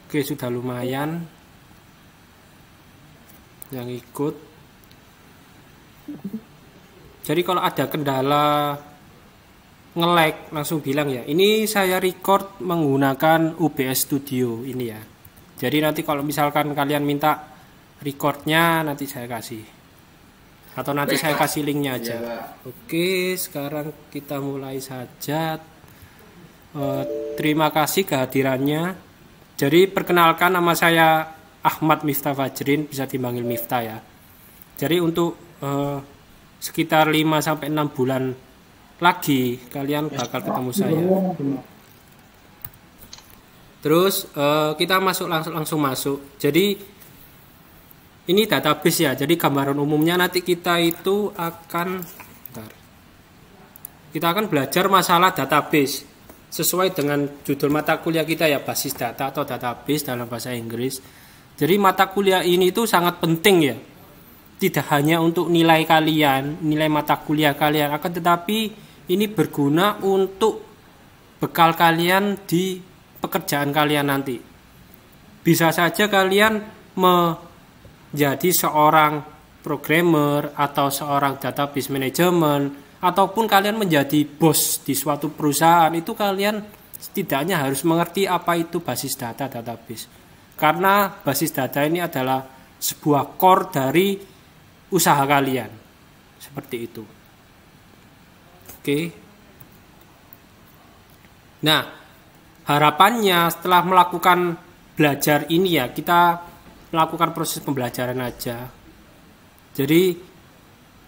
Oke, sudah lumayan yang ikut. Jadi kalau ada kendala nge-lag langsung bilang ya. Ini saya record menggunakan OBS Studio ini ya. Jadi nanti kalau misalkan kalian minta recordnya nanti saya kasih. Atau nanti saya kasih linknya aja. Oke, sekarang kita mulai saja. Terima kasih kehadirannya. Jadi perkenalkan, nama saya Ahmad Miftah Fajrin, bisa dipanggil Miftah ya. Jadi untuk sekitar 5-6 bulan lagi kalian bakal ketemu saya. Terus kita langsung masuk. Jadi ini database ya. Jadi gambaran umumnya nanti kita itu akan belajar masalah database. Sesuai dengan judul mata kuliah kita ya, basis data atau database dalam bahasa Inggris. Jadi mata kuliah ini itu sangat penting ya. Tidak hanya untuk nilai kalian, nilai mata kuliah kalian, akan tetapi ini berguna untuk bekal kalian di pekerjaan kalian nanti. Bisa saja kalian menjadi seorang programmer atau seorang database management, ataupun kalian menjadi bos di suatu perusahaan, itu kalian setidaknya harus mengerti apa itu basis data database. Karena basis data ini adalah sebuah core dari usaha kalian. Seperti itu. Oke. Nah, harapannya setelah melakukan belajar ini ya, kita melakukan proses pembelajaran aja. Jadi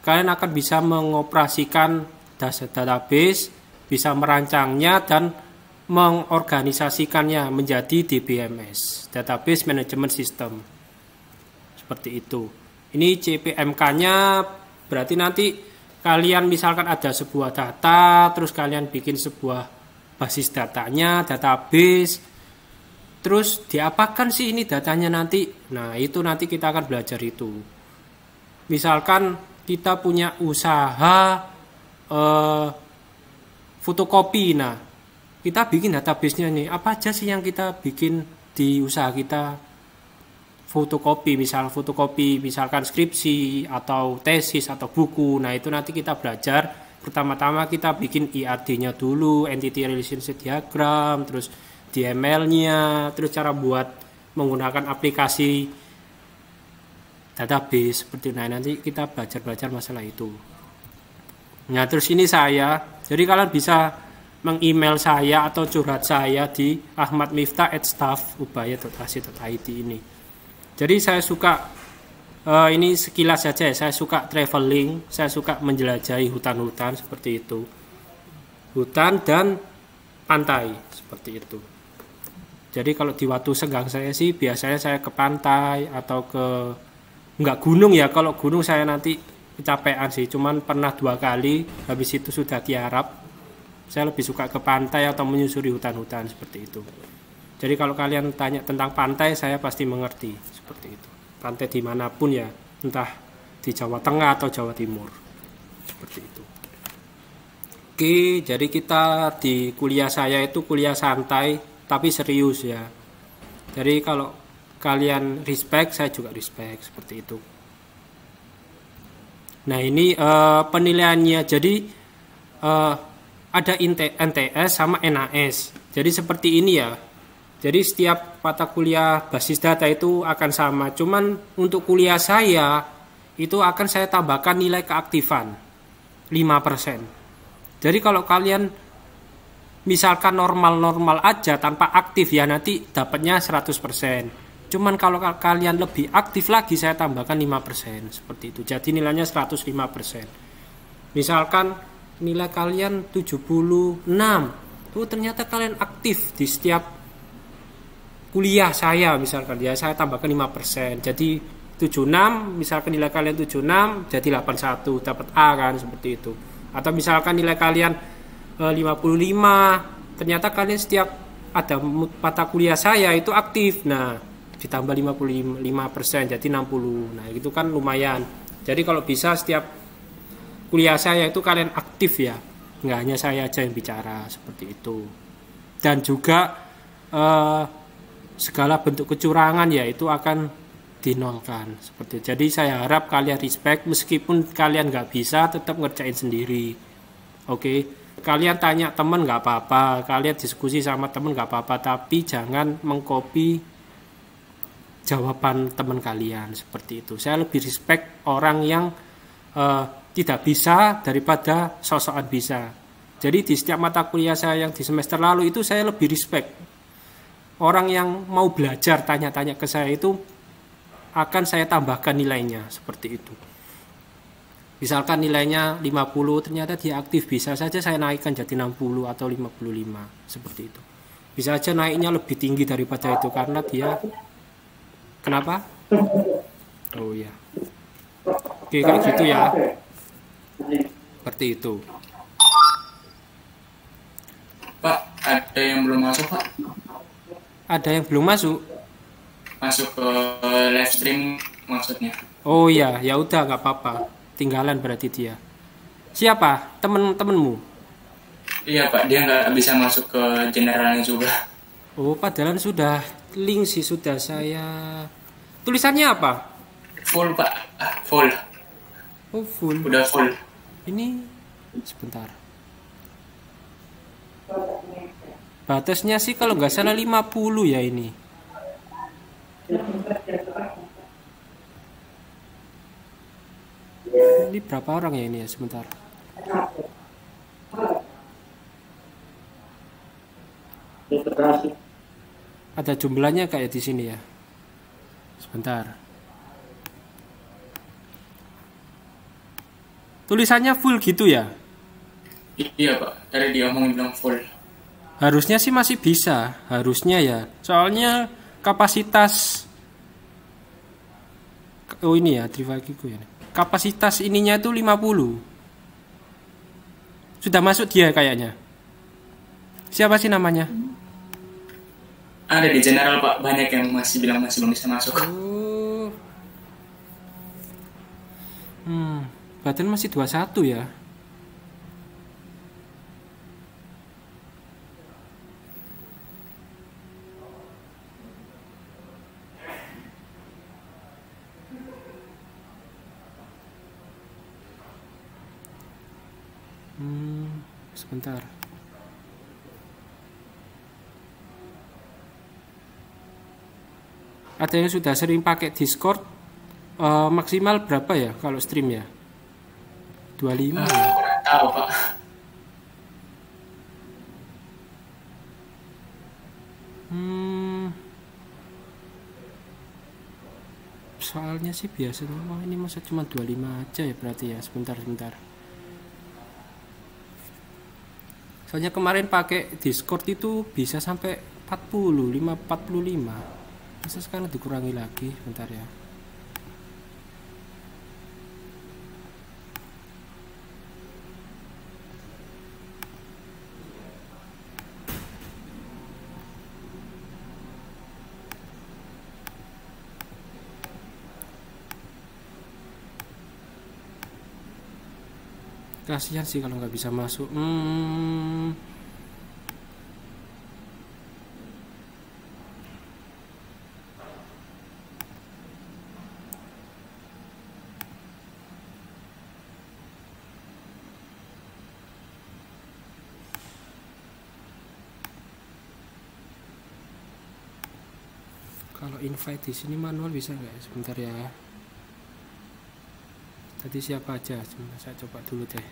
kalian akan bisa mengoperasikan database, bisa merancangnya dan mengorganisasikannya menjadi DBMS, Database Management System. Seperti itu. Ini CPMK-nya berarti nanti kalian misalkan ada sebuah data, terus kalian bikin sebuah basis datanya, database, terus diapakan sih ini datanya nanti? Nah, itu nanti kita akan belajar itu. Misalkan kita punya usaha fotokopi, nah kita bikin database-nya nih, apa aja sih yang kita bikin di usaha kita fotokopi, misalkan skripsi atau tesis atau buku. Nah itu nanti kita belajar, pertama-tama kita bikin IRD-nya dulu, Entity Relationship Diagram, terus DML-nya, terus cara buat menggunakan aplikasi database seperti itu. Nah, nanti kita belajar masalah itu. Nah, terus ini saya. Jadi kalian bisa meng-email saya atau curhat saya di ahmadmiftah@staff.ubaya.ac.id ini. Jadi saya suka ini sekilas saja ya, saya suka traveling, saya suka menjelajahi hutan-hutan seperti itu. Hutan dan pantai seperti itu. Jadi kalau di waktu senggang saya sih biasanya saya ke pantai atau ke enggak gunung ya, kalau gunung saya nanti kecapean sih, cuman pernah 2 kali, habis itu sudah tiarap. Saya lebih suka ke pantai atau menyusuri hutan-hutan seperti itu. Jadi kalau kalian tanya tentang pantai, saya pasti mengerti seperti itu. Pantai dimanapun ya, entah di Jawa Tengah atau Jawa Timur seperti itu. Oke, jadi kita di kuliah saya itu kuliah santai tapi serius ya. Jadi kalau kalian respect, saya juga respect seperti itu. Nah ini penilaiannya, jadi ada NTS sama NAS. Jadi seperti ini ya. Jadi setiap mata kuliah basis data itu akan sama. Cuman untuk kuliah saya itu akan saya tambahkan nilai keaktifan 5%. Jadi kalau kalian misalkan normal-normal aja tanpa aktif ya, nanti dapatnya 100%. Cuman kalau kalian lebih aktif lagi, saya tambahkan 5%. Seperti itu. Jadi nilainya 105%. Misalkan nilai kalian 76. Tuh ternyata kalian aktif di setiap kuliah saya misalkan ya, saya tambahkan 5%. Jadi 76, misalkan nilai kalian 76, jadi 81, dapat A kan, seperti itu. Atau misalkan nilai kalian 55, ternyata kalian setiap ada mata kuliah saya itu aktif. Nah, ditambah 55%, jadi 60. Nah, itu kan lumayan. Jadi kalau bisa setiap kuliah saya itu kalian aktif ya. Nggak hanya saya aja yang bicara, seperti itu. Dan juga segala bentuk kecurangan ya itu akan dinolkan seperti itu. Jadi saya harap kalian respect meskipun kalian nggak bisa tetap ngerjain sendiri. Oke, kalian tanya temen nggak apa-apa, kalian diskusi sama temen nggak apa-apa, tapi jangan mengcopy jawaban teman kalian seperti itu. Saya lebih respect orang yang tidak bisa daripada sosokan bisa. Jadi di setiap mata kuliah saya yang di semester lalu itu saya lebih respect orang yang mau belajar tanya-tanya ke saya itu akan saya tambahkan nilainya seperti itu. Misalkan nilainya 50, ternyata dia aktif, bisa saja saya naikkan jadi 60 atau 55 seperti itu. Bisa aja naiknya lebih tinggi daripada itu karena dia kenapa? Oh ya. Oke, kayak gitu ya. Seperti itu. Pak, ada yang belum masuk, Pak? Ada yang belum masuk? Masuk ke live stream maksudnya. Oh ya, ya udah nggak apa-apa. Tinggalan berarti dia. Siapa? Temen-temenmu? Iya, Pak, dia nggak bisa masuk ke generalnya juga. Oh, padahal sudah link sih sudah saya. Tulisannya apa? Full, Pak. Full. Oh, full. Udah full. Ini sebentar. Batasnya sih kalau nggak salah 50 ya ini. Ini berapa orang ya ini ya sebentar. Ada jumlahnya kayak di sini ya. Sebentar. Tulisannya full gitu ya? Iya, Pak. Tadi dia omongin bilang full. Harusnya sih masih bisa, harusnya ya. Soalnya kapasitas oh ini ya, Trivagiku ya. Kapasitas ininya itu 50. Sudah masuk dia kayaknya. Siapa sih namanya? Ada di general, Pak. Banyak yang masih bilang masih belum bisa masuk. Oh. Berarti masih 21 ya. Sebentar. Ada yang sudah sering pakai Discord, maksimal berapa ya kalau stream ya? 25 ya? Kurang tahu, Pak. Soalnya sih biasanya, wah ini masa cuma 25 aja ya berarti ya, sebentar. Soalnya kemarin pakai Discord itu bisa sampai 45. Masa sekarang dikurangi lagi, bentar ya. Kasihan sih kalau nggak bisa masuk. Kalau invite di sini manual bisa nggak? Sebentar ya. Tadi siapa aja? Saya coba dulu deh.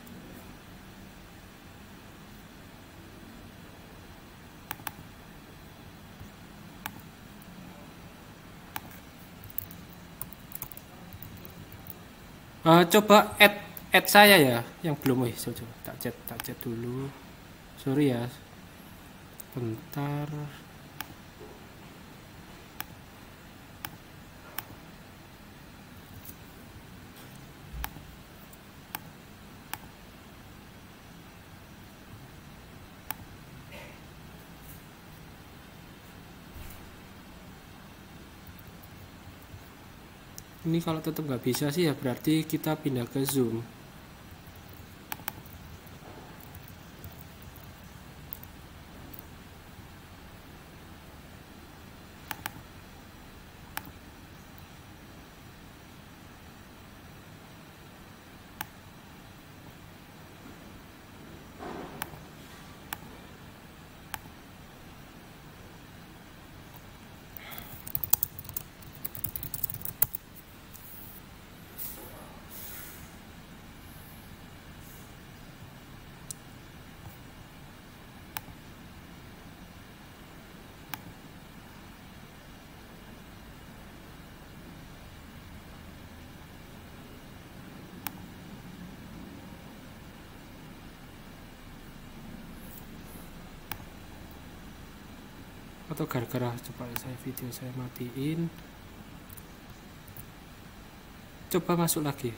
Coba add saya ya, yang belum. Coba tak chat dulu. Sorry ya. Bentar. Ini kalau tetap nggak bisa sih ya berarti kita pindah ke Zoom. atau gara-gara coba saya video saya matiin, coba masuk lagi.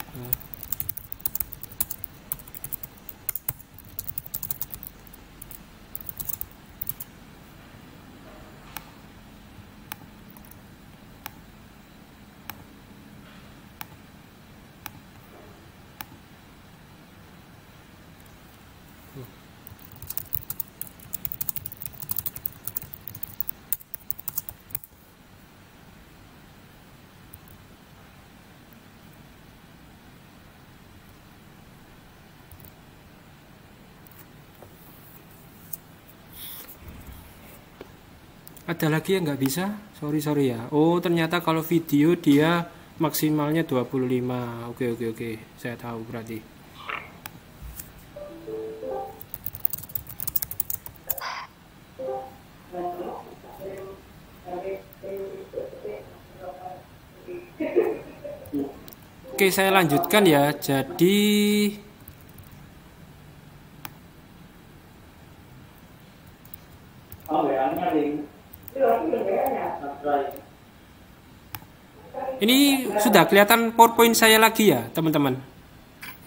Ada lagi yang nggak bisa? Sorry ya. Oh, ternyata kalau video dia maksimalnya 25. Oke. Saya tahu berarti. Oke, saya lanjutkan ya. Jadi ini sudah kelihatan PowerPoint saya lagi ya, teman-teman?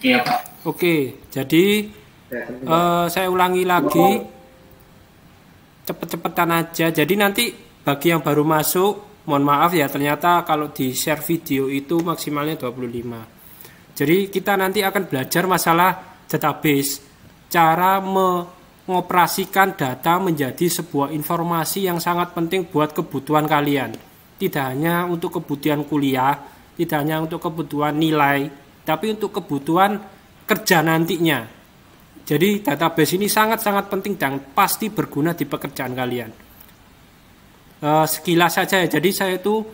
Iya, Pak. Oke, jadi saya ulangi lagi, cepet-cepetan aja. Jadi nanti bagi yang baru masuk, mohon maaf ya, ternyata kalau di share video itu maksimalnya 25. Jadi kita nanti akan belajar masalah database, cara mengoperasikan data menjadi sebuah informasi yang sangat penting buat kebutuhan kalian. Tidak hanya untuk kebutuhan kuliah, tidak hanya untuk kebutuhan nilai, tapi untuk kebutuhan kerja nantinya. Jadi database ini sangat-sangat penting dan pasti berguna di pekerjaan kalian. Sekilas saja ya, jadi saya itu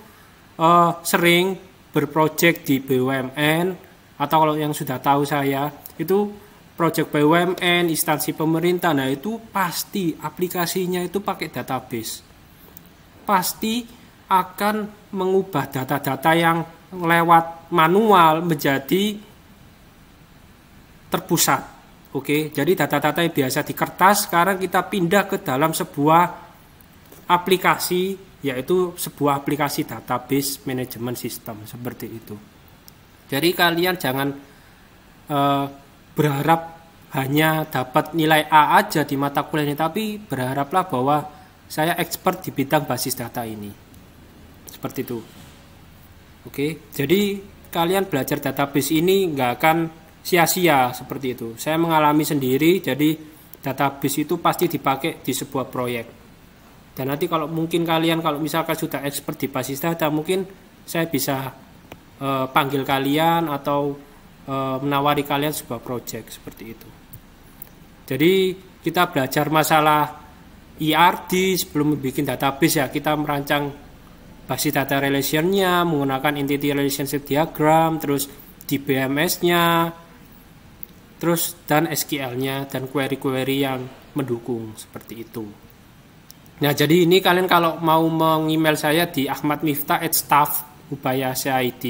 sering berproject di BUMN, atau kalau yang sudah tahu saya, itu project BUMN, instansi pemerintah, nah itu pasti aplikasinya itu pakai database. Pasti akan mengubah data-data yang lewat manual menjadi terpusat. Oke, jadi data-data yang biasa di kertas sekarang kita pindah ke dalam sebuah aplikasi, yaitu sebuah aplikasi database management system seperti itu. Jadi kalian jangan berharap hanya dapat nilai A aja di mata kuliah ini, tapi berharaplah bahwa saya expert di bidang basis data ini. Seperti itu. Oke, jadi kalian belajar database ini nggak akan sia-sia seperti itu. Saya mengalami sendiri, jadi database itu pasti dipakai di sebuah proyek. Dan nanti kalau mungkin kalian kalau misalkan sudah expert di basis data, mungkin saya bisa panggil kalian atau menawari kalian sebuah proyek seperti itu. Jadi kita belajar masalah ERD sebelum membuat database ya, kita merancang basis data relation-nya menggunakan entity relationship diagram, terus DBMS-nya, terus dan SQL-nya dan query-query yang mendukung seperti itu. Nah, jadi ini kalian kalau mau meng-email saya di ahmadmiftah@staff.ubaya.id,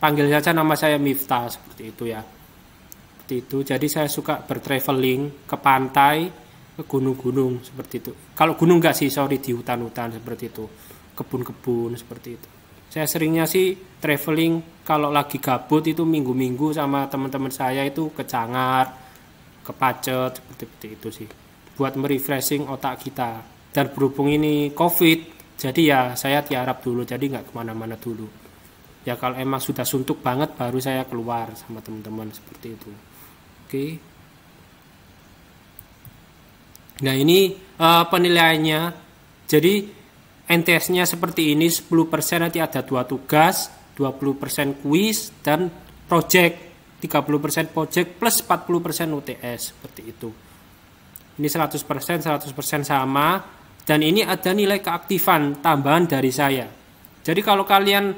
panggil saja nama saya Miftah seperti itu ya. Seperti itu. Jadi saya suka bertraveling ke pantai, ke gunung-gunung seperti itu. Kalau gunung enggak sih, sorry, di hutan-hutan seperti itu. Kebun-kebun seperti itu. Saya seringnya sih traveling kalau lagi gabut itu minggu-minggu sama teman-teman saya itu ke Cangar, ke Pacet seperti itu sih. Buat merefreshing otak kita. Dan berhubung ini COVID, jadi ya saya tiarap dulu, jadi nggak kemana-mana dulu. Ya kalau emang sudah suntuk banget baru saya keluar sama teman-teman seperti itu. Oke. Nah ini penilaiannya. Jadi NTS-nya seperti ini, 10% nanti ada 2 tugas, 20% kuis, dan project, 30% project plus 40% UTS, seperti itu. Ini 100% sama, dan ini ada nilai keaktifan tambahan dari saya. Jadi kalau kalian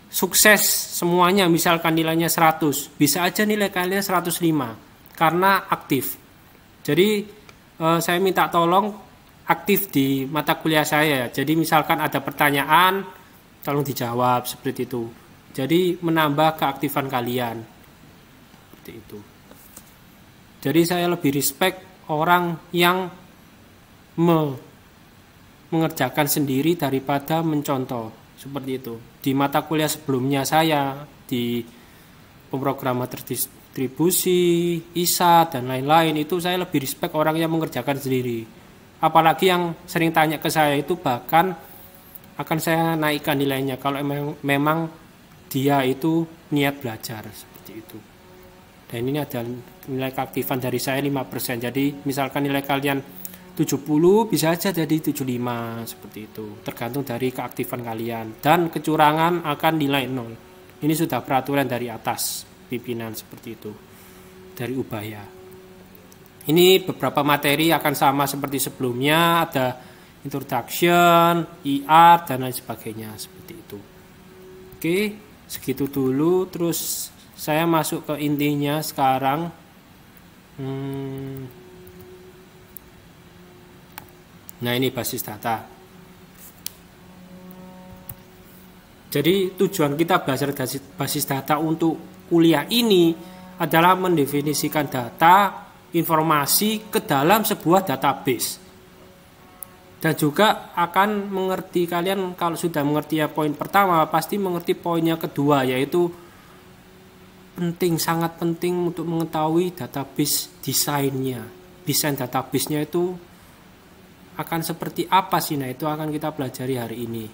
sukses semuanya, misalkan nilainya 100, bisa aja nilai kalian 105, karena aktif. Jadi saya minta tolong aktif di mata kuliah saya. Jadi misalkan ada pertanyaan, tolong dijawab seperti itu. Jadi menambah keaktifan kalian. Seperti itu. Jadi saya lebih respect orang yang mengerjakan sendiri daripada mencontoh, seperti itu. Di mata kuliah sebelumnya saya di pemrograman terdistribusi, ISA dan lain-lain, itu saya lebih respect orang yang mengerjakan sendiri. Apalagi yang sering tanya ke saya itu bahkan akan saya naikkan nilainya kalau memang dia itu niat belajar, seperti itu. Dan ini ada nilai keaktifan dari saya 5%. Jadi misalkan nilai kalian 70 bisa aja jadi 75, seperti itu. Tergantung dari keaktifan kalian. Dan kecurangan akan nilai 0. Ini sudah peraturan dari atas pimpinan, seperti itu. Dari Ubaya. Ini beberapa materi akan sama seperti sebelumnya, ada introduction, IR dan lain sebagainya, seperti itu. Oke, segitu dulu. Terus saya masuk ke intinya sekarang. Nah, ini basis data. Jadi tujuan kita belajar basis data untuk kuliah ini adalah mendefinisikan data, informasi ke dalam sebuah database. Dan juga akan mengerti, kalian kalau sudah mengerti ya poin pertama, pasti mengerti poinnya kedua, yaitu penting, sangat penting untuk mengetahui database desainnya. Desain database-nya itu akan seperti apa sih? Nah, itu akan kita pelajari hari ini.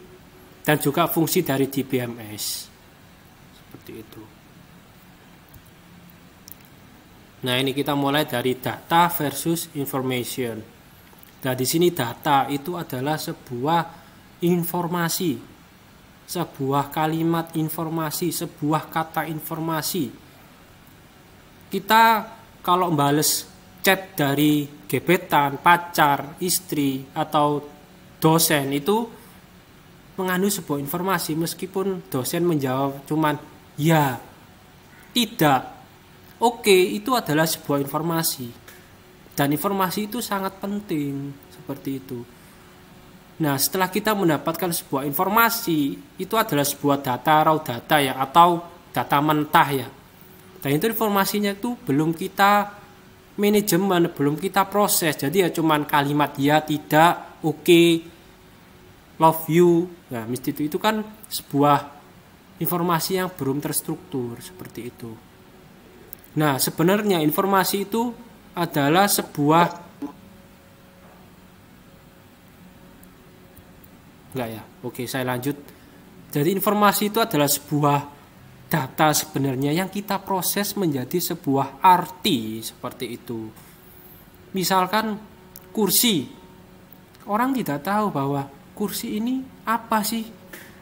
Dan juga fungsi dari DBMS. Seperti itu. Nah, ini kita mulai dari data versus information. Nah, di sini data itu adalah sebuah informasi, sebuah kalimat informasi, sebuah kata informasi. Kita kalau bales chat dari gebetan, pacar, istri, atau dosen itu mengandung sebuah informasi, meskipun dosen menjawab cuman ya, tidak, oke, itu adalah sebuah informasi. Dan informasi itu sangat penting, seperti itu. Nah, setelah kita mendapatkan sebuah informasi, itu adalah sebuah data, raw data ya, atau data mentah ya. Dan itu informasinya itu belum kita manajemen, belum kita proses. Jadi ya cuman kalimat ya, tidak, oke, love you. Nah, mesti itu kan sebuah informasi yang belum terstruktur, seperti itu. Nah, sebenarnya informasi itu adalah sebuah enggak ya. Oke, saya lanjut. Jadi informasi itu adalah sebuah data sebenarnya yang kita proses menjadi sebuah arti, seperti itu. Misalkan kursi. Orang tidak tahu bahwa kursi ini apa sih?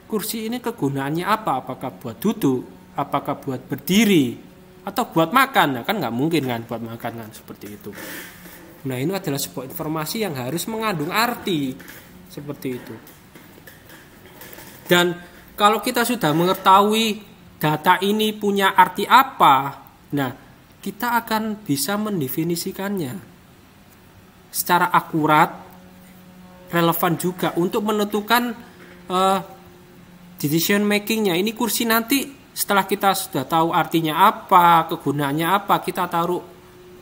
Kursi ini kegunaannya apa? Apakah buat duduk? Apakah buat berdiri? Atau buat makan? Nah, kan nggak mungkin kan buat makan kan, seperti itu. Nah, ini adalah sebuah informasi yang harus mengandung arti, seperti itu. Dan kalau kita sudah mengetahui data ini punya arti apa, nah, kita akan bisa mendefinisikannya secara akurat, relevan juga untuk menentukan decision makingnya. Ini kursi nanti setelah kita sudah tahu artinya apa, kegunaannya apa, kita taruh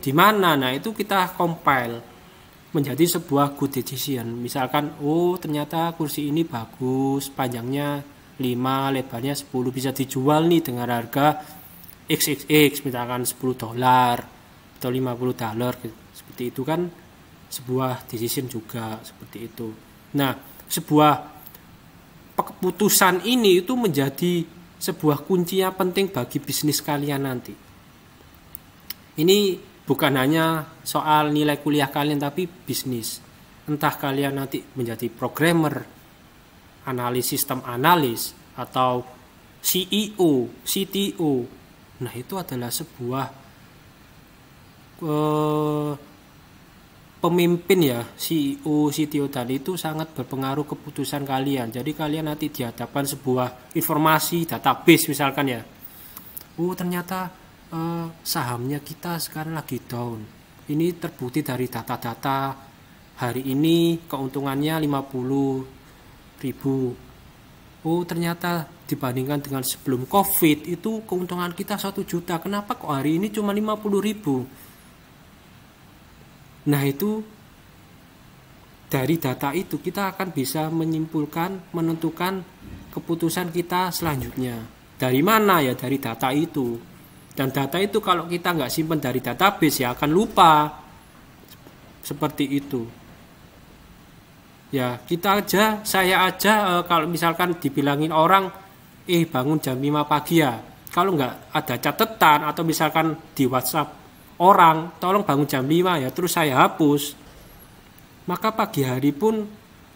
di mana. Nah, itu kita compile menjadi sebuah good decision. Misalkan, oh ternyata kursi ini bagus, panjangnya 5, lebarnya 10, bisa dijual nih dengan harga XXX, misalkan $10 atau $50, seperti itu kan sebuah decision juga, seperti itu. Nah, sebuah keputusan ini itu menjadi sebuah kunci yang penting bagi bisnis kalian nanti. Ini bukan hanya soal nilai kuliah kalian, tapi bisnis. Entah kalian nanti menjadi programmer, analis sistem analis, atau CEO, CTO. Nah, itu adalah sebuah pemimpin ya, CEO, CTO tadi itu sangat berpengaruh keputusan kalian. Jadi kalian nanti dihadapkan sebuah informasi, database misalkan ya. Oh ternyata sahamnya kita sekarang lagi down. Ini terbukti dari data-data hari ini keuntungannya 50.000. Oh ternyata dibandingkan dengan sebelum COVID itu keuntungan kita 1 juta. Kenapa kok hari ini cuma 50.000? Nah, itu dari data itu kita akan bisa menyimpulkan, menentukan keputusan kita selanjutnya. Dari mana ya? Dari data itu. Dan data itu kalau kita nggak simpan dari database ya akan lupa. Seperti itu. Ya kita aja, saya aja kalau misalkan dibilangin orang, bangun jam 5 pagi ya. Kalau nggak ada catatan atau misalkan di WhatsApp orang, tolong bangun jam 5 ya, terus saya hapus. Maka pagi hari pun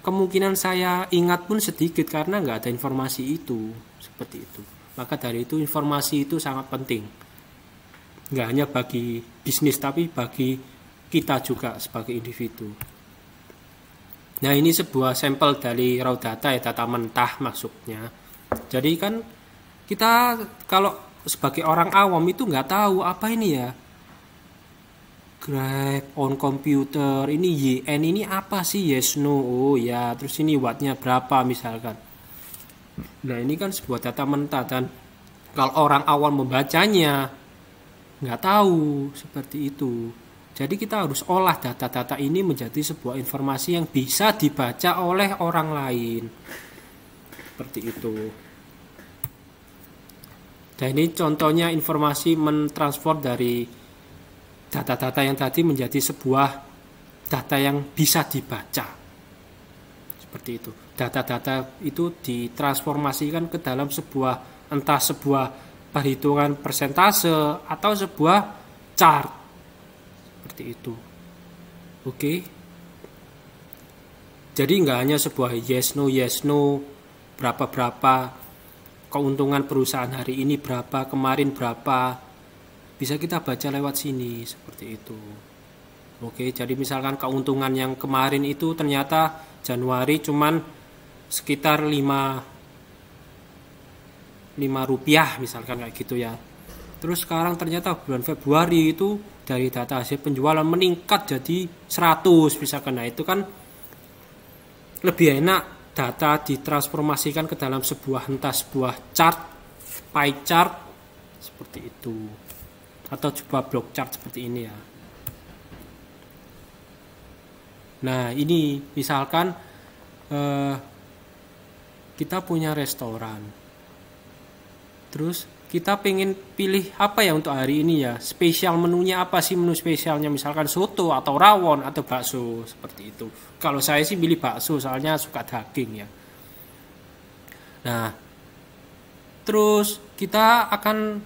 kemungkinan saya ingat pun sedikit karena nggak ada informasi itu. Seperti itu. Maka dari itu informasi itu sangat penting. Nggak hanya bagi bisnis tapi bagi kita juga sebagai individu. Nah ini sebuah sampel dari raw data ya, data mentah maksudnya. Jadi kan kita kalau sebagai orang awam itu nggak tahu apa ini ya. Grab on computer, ini YN ini apa sih, yes no, oh ya, terus ini wattnya berapa misalkan. Nah ini kan sebuah data mentah dan kalau orang awam membacanya nggak tahu seperti itu. Jadi kita harus olah data-data ini menjadi sebuah informasi yang bisa dibaca oleh orang lain. Seperti itu. Dan ini contohnya informasi mentransfer dari data-data yang tadi menjadi sebuah data yang bisa dibaca. Seperti itu. Data-data itu ditransformasikan ke dalam sebuah, entah sebuah perhitungan persentase atau sebuah chart. Seperti itu. Oke. Jadi nggak hanya sebuah yes no, berapa keuntungan perusahaan hari ini berapa, kemarin berapa, bisa kita baca lewat sini seperti itu. Oke, jadi misalkan keuntungan yang kemarin itu ternyata Januari cuman sekitar 5 rupiah misalkan kayak gitu ya. Terus sekarang ternyata bulan Februari itu dari data hasil penjualan meningkat jadi 100 misalkan. Nah itu kan lebih enak data ditransformasikan ke dalam sebuah, entah sebuah chart, pie chart seperti itu, atau sebuah block chart seperti ini ya. Nah ini misalkan kita punya restoran, terus kita pengen pilih apa ya untuk hari ini ya, spesial menunya apa sih, menu spesialnya misalkan soto atau rawon atau bakso seperti itu. Kalau saya sih pilih bakso soalnya suka daging ya. Nah terus kita akan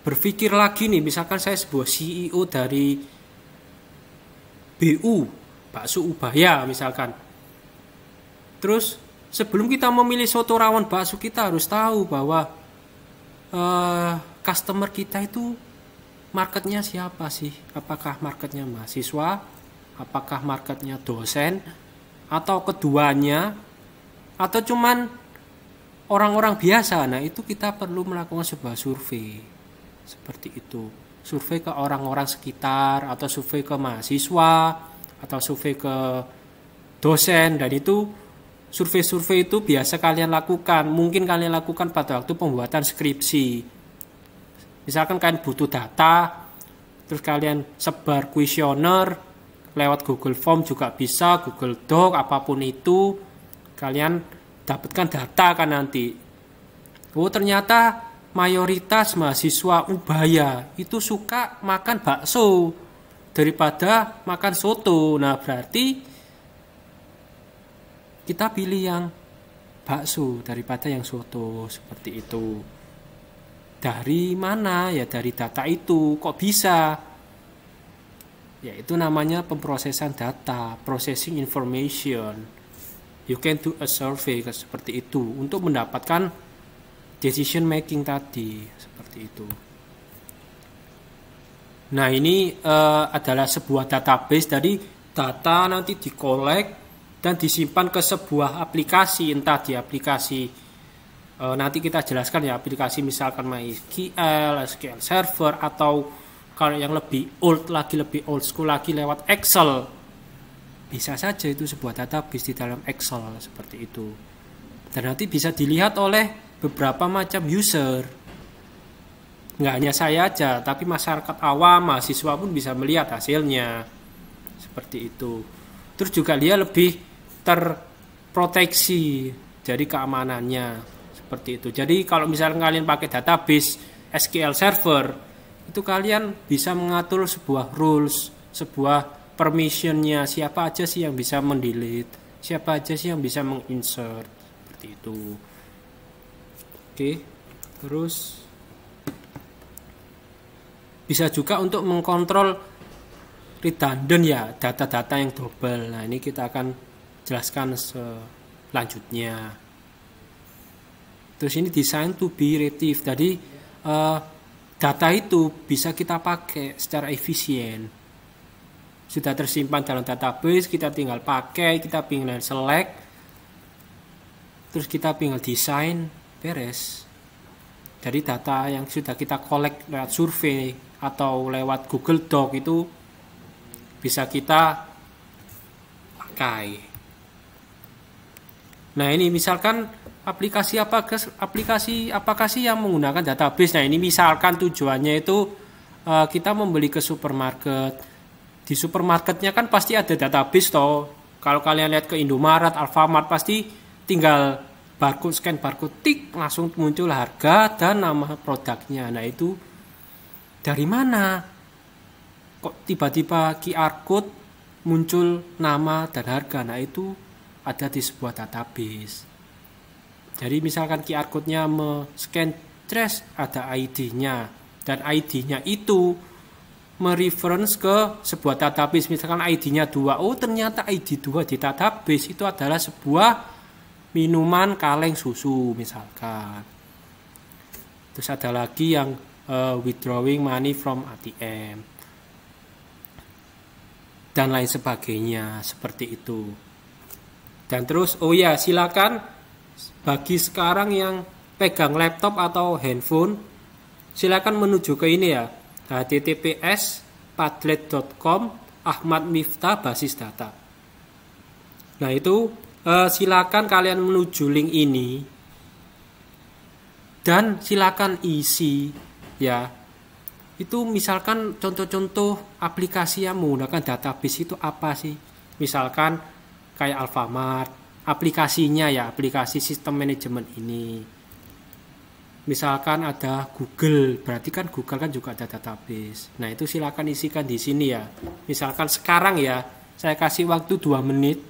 berpikir lagi nih, misalkan saya sebuah CEO dari BU Bakso Ubaya misalkan. Terus sebelum kita memilih soto rawon bakso, kita harus tahu bahwa customer kita itu marketnya siapa sih? Apakah marketnya mahasiswa? Apakah marketnya dosen? Atau keduanya? Atau cuman orang-orang biasa? Nah itu kita perlu melakukan sebuah survei seperti itu. Survei ke orang-orang sekitar, atau survei ke mahasiswa, atau survei ke dosen. Dan itu survei-survei itu biasa kalian lakukan, mungkin kalian lakukan pada waktu pembuatan skripsi. Misalkan kalian butuh data, terus kalian sebar kuesioner lewat Google Form juga bisa, Google Doc, apapun itu, kalian dapatkan data kan nanti. Oh ternyata mayoritas mahasiswa Ubaya itu suka makan bakso daripada makan soto. Nah berarti kita pilih yang bakso daripada yang soto seperti itu. Dari mana ya? Dari data itu. Kok bisa? Ya itu namanya pemrosesan data, processing information. You can do a survey seperti itu untuk mendapatkan decision making tadi seperti itu. Nah ini adalah sebuah database. Dari data nanti dikolek dan disimpan ke sebuah aplikasi, entah di aplikasi nanti kita jelaskan ya, aplikasi misalkan MySQL, SQL Server, atau kalau yang lebih old school lagi lewat Excel. Bisa saja itu sebuah database di dalam Excel seperti itu. Dan nanti bisa dilihat oleh beberapa macam user. Nggak hanya saya aja, tapi masyarakat awam, mahasiswa pun bisa melihat hasilnya seperti itu. Terus juga dia lebih terproteksi, jadi keamanannya seperti itu. Jadi kalau misalnya kalian pakai database SQL Server, itu kalian bisa mengatur sebuah rules, sebuah permissionnya, siapa aja sih yang bisa mendelete, siapa aja sih yang bisa menginsert, seperti itu. Oke, terus bisa juga untuk mengkontrol redundant ya, data-data yang double. Nah, ini kita akan jelaskan selanjutnya. Terus ini design to be retrieved. Jadi data itu bisa kita pakai secara efisien. Sudah tersimpan dalam database, kita tinggal pakai, kita tinggal select, terus kita tinggal desain, beres. Jadi data yang sudah kita collect lewat survei atau lewat Google Doc itu bisa kita pakai. Nah, ini misalkan aplikasi apakah sih yang menggunakan database. Nah, ini misalkan tujuannya itu kita membeli ke supermarket. Di supermarketnya kan pasti ada database toh. Kalau kalian lihat ke Indomaret, Alfamart, pasti tinggal scan barcode, tik, langsung muncul harga dan nama produknya. Nah, itu dari mana? Kok tiba-tiba QR code muncul nama dan harga? Nah, itu ada di sebuah database. Jadi misalkan QR code-nya scan trace, ada ID-nya. Dan ID-nya itu mereference ke sebuah database. Misalkan ID-nya 2. Oh, ternyata ID 2 di database itu adalah sebuah minuman kaleng susu misalkan. Terus ada lagi yang withdrawing money from ATM dan lain sebagainya, seperti itu. Dan terus silakan bagi sekarang yang pegang laptop atau handphone, silakan menuju ke ini ya, https://padlet.com Ahmad Miftah basis data. Nah, itu silakan kalian menuju link ini dan silakan isi ya. Itu misalkan contoh-contoh aplikasi yang menggunakan database itu apa sih? Misalkan kayak Alfamart, aplikasinya ya, aplikasi sistem manajemen ini. Misalkan ada Google, berarti kan Google kan juga ada database. Nah, itu silakan isikan di sini ya. Misalkan sekarang ya, saya kasih waktu 2 menit.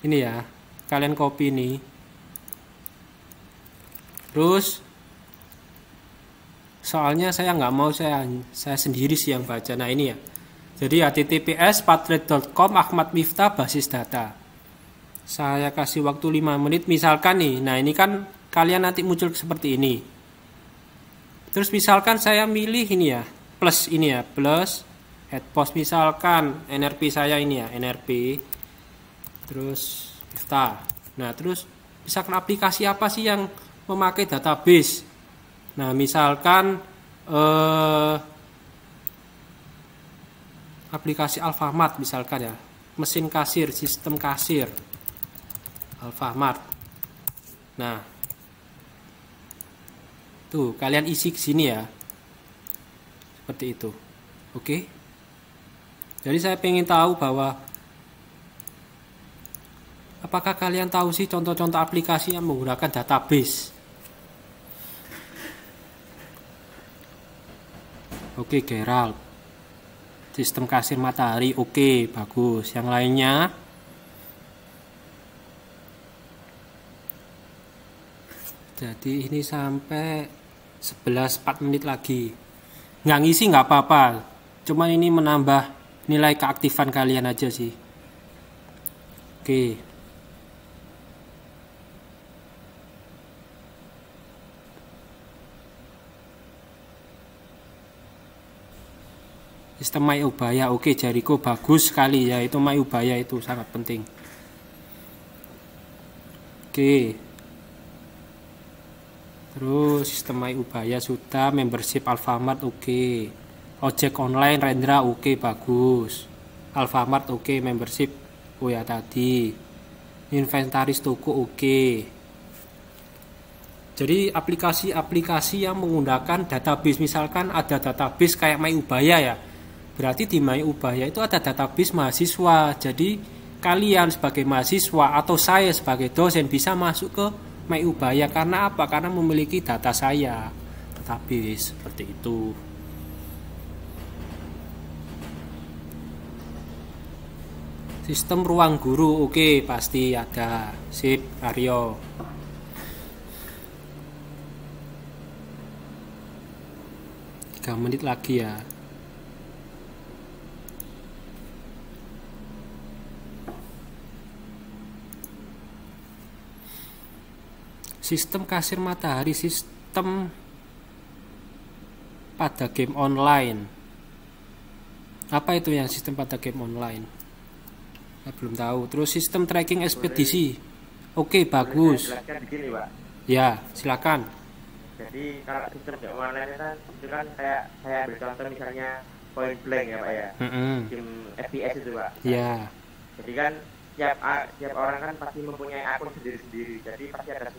Ini ya, kalian copy ini. Terus soalnya saya nggak mau saya sendiri sih yang baca. Nah, ini ya. Jadi https://padlet.com Ahmad Miftah basis data. Saya kasih waktu 5 menit misalkan nih. Nah, ini kan kalian nanti muncul seperti ini. Terus misalkan saya milih ini ya, plus ini ya, plus add post, misalkan NRP saya ini ya, NRP. Terus Miftah. Nah, terus misalkan aplikasi apa sih yang memakai database? Nah, misalkan aplikasi Alfamart misalkan ya, mesin kasir, sistem kasir Alfamart. Nah, tuh kalian isi ke sini ya, seperti itu. Oke. Jadi saya pengen tahu bahwa apakah kalian tahu sih contoh-contoh aplikasi yang menggunakan database? Oke, Gerald. Sistem kasir Matahari, oke, bagus. Yang lainnya? Jadi ini sampai 11:04 menit lagi. Nggak ngisi nggak apa-apa. Cuman ini menambah nilai keaktifan kalian aja sih. Oke. Sistem My Ubaya, oke, Jericho bagus sekali ya, itu My Ubaya itu sangat penting. Oke. Terus sistem My Ubaya sudah, membership Alfamart oke. Ojek online Rendra oke, bagus. Alfamart oke, membership oh ya tadi. Inventaris toko oke. Jadi aplikasi-aplikasi yang menggunakan database, misalkan ada database kayak My Ubaya ya. Berarti di My Ubaya itu ada database mahasiswa. Jadi kalian sebagai mahasiswa atau saya sebagai dosen bisa masuk ke MyUbaya. Karena apa? Karena memiliki data saya, database seperti itu. Sistem ruang guru, oke, pasti ada. Sip, Aryo. Tiga menit lagi ya. Sistem kasir matahari, sistem pada game online. Apa itu yang sistem pada game online? Saya belum tahu. Terus sistem tracking ekspedisi. Oke, bagus. Jelaskan di sini, Pak. Ya, silakan. Jadi kalau sistem game online kan itu kan saya ambil contoh misalnya Point Blank ya, Pak ya. Game FPS itu, Pak. Ya. Jadi kan tiap orang kan pasti mempunyai akun sendiri-sendiri. Jadi pasti ada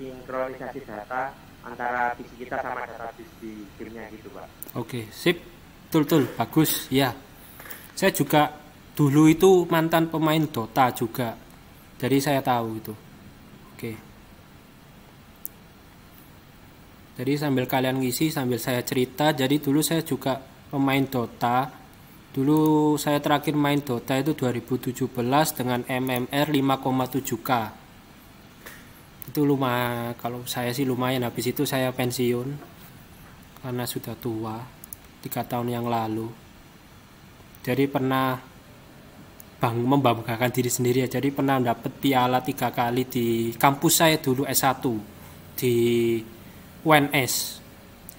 sinkronisasi data antara PC kita sama data di gamenya gitu, Pak. Oke, sip. Betul, bagus. Ya. Saya juga dulu itu mantan pemain Dota juga. Jadi saya tahu itu. Oke. Jadi sambil kalian ngisi, sambil saya cerita, jadi dulu saya juga pemain Dota. Dulu saya terakhir main Dota itu 2017 dengan MMR 5,7K. Itu lumayan, kalau saya sih lumayan. Habis itu saya pensiun karena sudah tua, 3 tahun yang lalu. Jadi pernah membanggakan diri sendiri ya. Jadi pernah dapat piala 3 kali di kampus saya dulu S1 di UNS.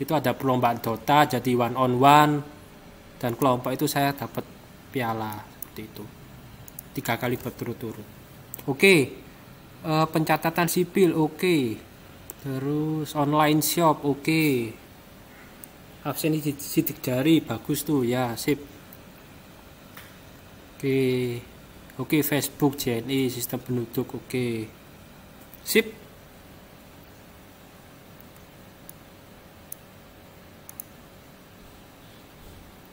Itu ada perlombaan Dota, jadi one on one, dan kelompok itu saya dapat piala seperti itu 3 kali berturut-turut. Oke, pencatatan sipil oke. Terus online shop oke. Absen sidik jari bagus tuh ya, sip. Oke, Facebook JNI sistem penduduk oke. Sip.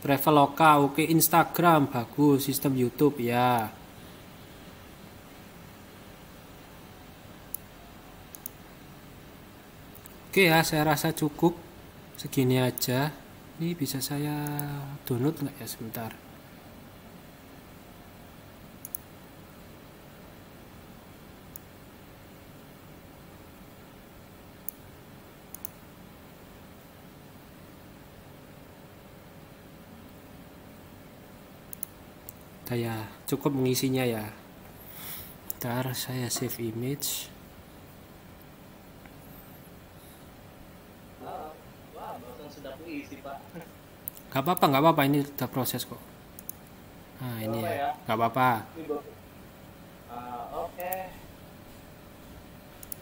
Traveloka oke, Instagram bagus, sistem YouTube ya. Oke ya, saya rasa cukup segini aja. Ini bisa saya download nggak ya, sebentar. Ya, cukup mengisinya ya. Ntar saya save image. Gak apa-apa, ini udah proses kok. Nah ini ya, gak apa-apa.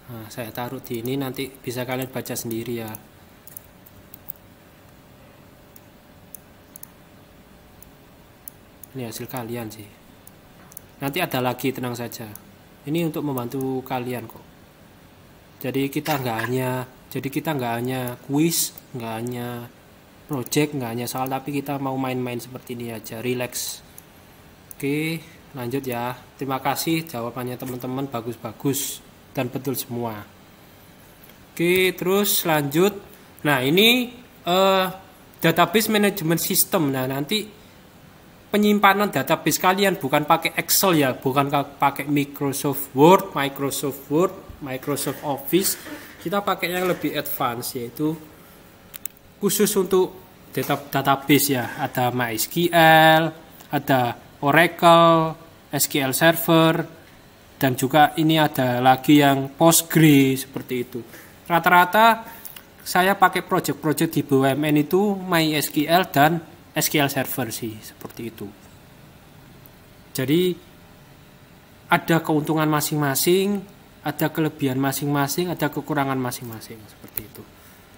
Nah, saya taruh di ini, nanti bisa kalian baca sendiri ya. Ini hasil kalian sih. Nanti ada lagi, tenang saja. Ini untuk membantu kalian kok. Jadi kita nggak hanya kuis, nggak hanya project, nggak hanya soal, tapi kita mau main-main seperti ini aja, relax. Oke, lanjut ya. Terima kasih jawabannya teman-teman, bagus-bagus dan betul semua. Oke, terus lanjut. Nah ini database management system. Nah nanti penyimpanan database kalian bukan pakai Excel ya, bukan pakai Microsoft Word, Microsoft Office. Kita pakai yang lebih advance, yaitu khusus untuk database ya. Ada MySQL, ada Oracle, SQL Server, dan juga ini ada lagi yang Postgre seperti itu. Rata-rata saya pakai project-project di BUMN itu MySQL dan SQL Server sih, seperti itu. Jadi ada keuntungan masing-masing, ada kelebihan masing-masing, ada kekurangan masing-masing, seperti itu.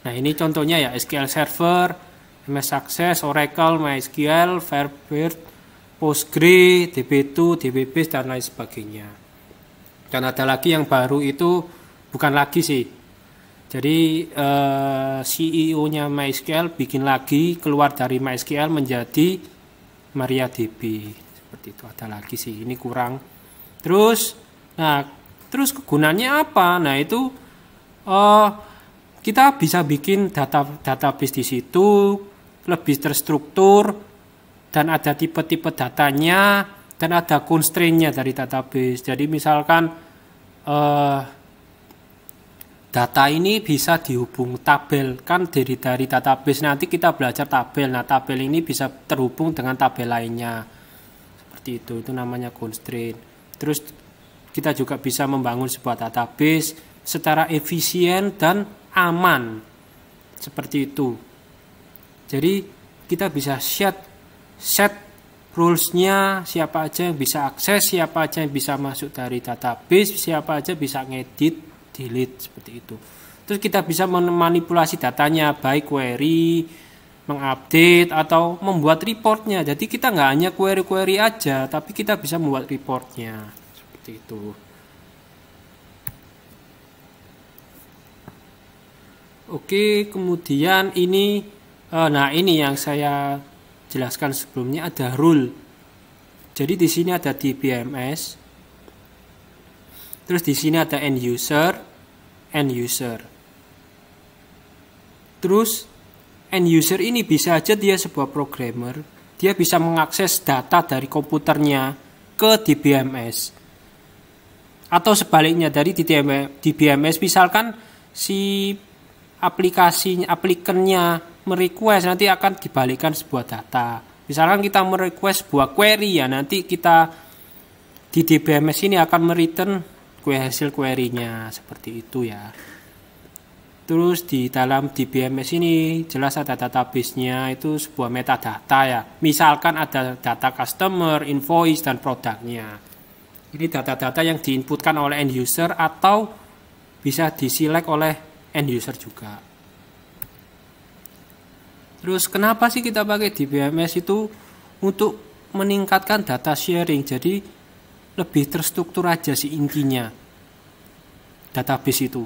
Nah ini contohnya ya, SQL Server, MS Access, Oracle, MySQL, Firebird, Postgre, DB2, DBBase, dan lain sebagainya. Dan ada lagi yang baru itu, bukan lagi sih. Jadi CEO-nya MySQL bikin lagi, keluar dari MySQL menjadi MariaDB seperti itu. Ada lagi sih, ini kurang. Terus kegunaannya apa? Nah itu kita bisa bikin database di situ lebih terstruktur dan ada tipe-tipe datanya dan ada constraint-nya dari database. Jadi misalkan data ini bisa dihubung tabel, kan dari database nanti kita belajar tabel. Nah tabel ini bisa terhubung dengan tabel lainnya, seperti itu namanya constraint. Terus kita juga bisa membangun sebuah database secara efisien dan aman, seperti itu. Jadi kita bisa set rules-nya, siapa aja yang bisa akses, siapa aja yang bisa masuk dari database, siapa aja bisa ngedit, delete, seperti itu. Terus kita bisa memanipulasi datanya, baik query, mengupdate, atau membuat reportnya. Jadi kita nggak hanya query-query aja, tapi kita bisa membuat reportnya, seperti itu. Oke, kemudian ini yang saya jelaskan sebelumnya, ada rule. Jadi di sini ada DBMS. Terus di sini ada end user. Terus end user ini bisa aja dia sebuah programmer, dia bisa mengakses data dari komputernya ke DBMS. Atau sebaliknya, dari DBMS misalkan si aplikannya merequest, nanti akan dibalikkan sebuah data. Misalkan kita merequest sebuah query, ya nanti kita di DBMS ini akan mereturn hasil query-nya, seperti itu ya. Terus di dalam DBMS ini jelas ada database-nya, itu sebuah metadata ya. Misalkan ada data customer, invoice, dan produknya. Ini data-data yang diinputkan oleh end user atau bisa diselect oleh end user juga. Terus kenapa sih kita pakai DBMS itu? Untuk meningkatkan data sharing. Jadi lebih terstruktur aja sih intinya. Database itu